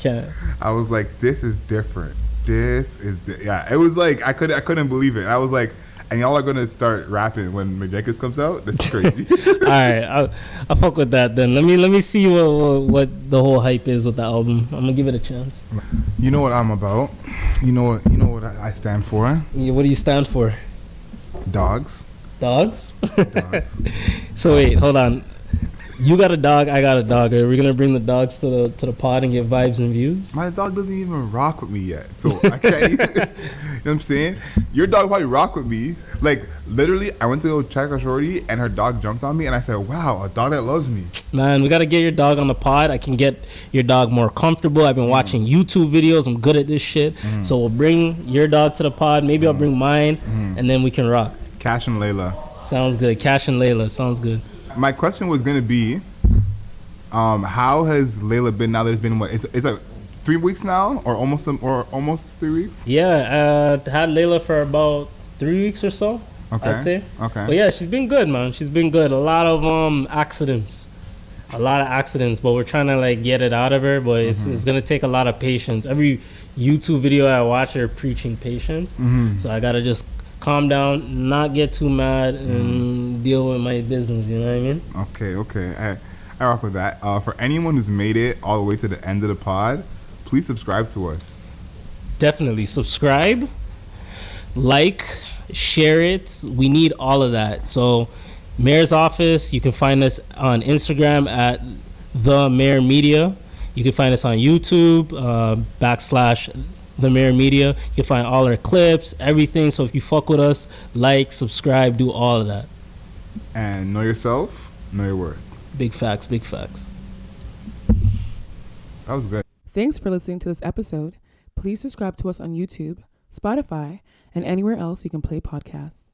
I was like, this is different. It was like I couldn't believe it. I was like, and y'all are gonna start rapping when Mick Jenkins comes out. That's crazy. All right, I'll fuck with that then. Let me see what the whole hype is with the album. I'm gonna give it a chance. You know what I'm about. You know what I stand for. Yeah, what do you stand for? Dogs. Dogs? Dogs. So wait, hold on. You got a dog, I got a dog. Are we gonna bring the dogs to the pod and get vibes and views? My dog doesn't even rock with me yet, so I can't. You know what I'm saying? Your dog probably rock with me. Like literally, I went to go check a shorty, and her dog jumped on me, and I said, "Wow, a dog that loves me." Man, we gotta get your dog on the pod. I can get your dog more comfortable. I've been watching YouTube videos. I'm good at this shit. So we'll bring your dog to the pod. Maybe I'll bring mine, and then we can rock. Cash and Layla. Sounds good. Cash and Layla. Sounds good. My question was gonna be, how has Layla been now? There's been what? It's like 3 weeks now, or almost 3 weeks. Yeah, had Layla for about 3 weeks or so. Okay. I'd say. Okay. But yeah, she's been good, man. She's been good. A lot of accidents. But we're trying to like get it out of her. But it's gonna take a lot of patience. Every YouTube video I watch, they're preaching patience. So I gotta just calm down, not get too mad, and deal with my business. You know what I mean? Okay. I rock with that. For anyone who's made it all the way to the end of the pod, please subscribe to us. Definitely subscribe, like, share it. We need all of that. So, Mayor's Office. You can find us on Instagram at The Mayor Media. You can find us on YouTube / The Mayor Media. You can find all our clips, everything. So if you fuck with us, like, subscribe, do all of that. And know yourself, know your worth. Big facts, big facts. That was good. Thanks for listening to this episode. Please subscribe to us on YouTube, Spotify, and anywhere else you can play podcasts.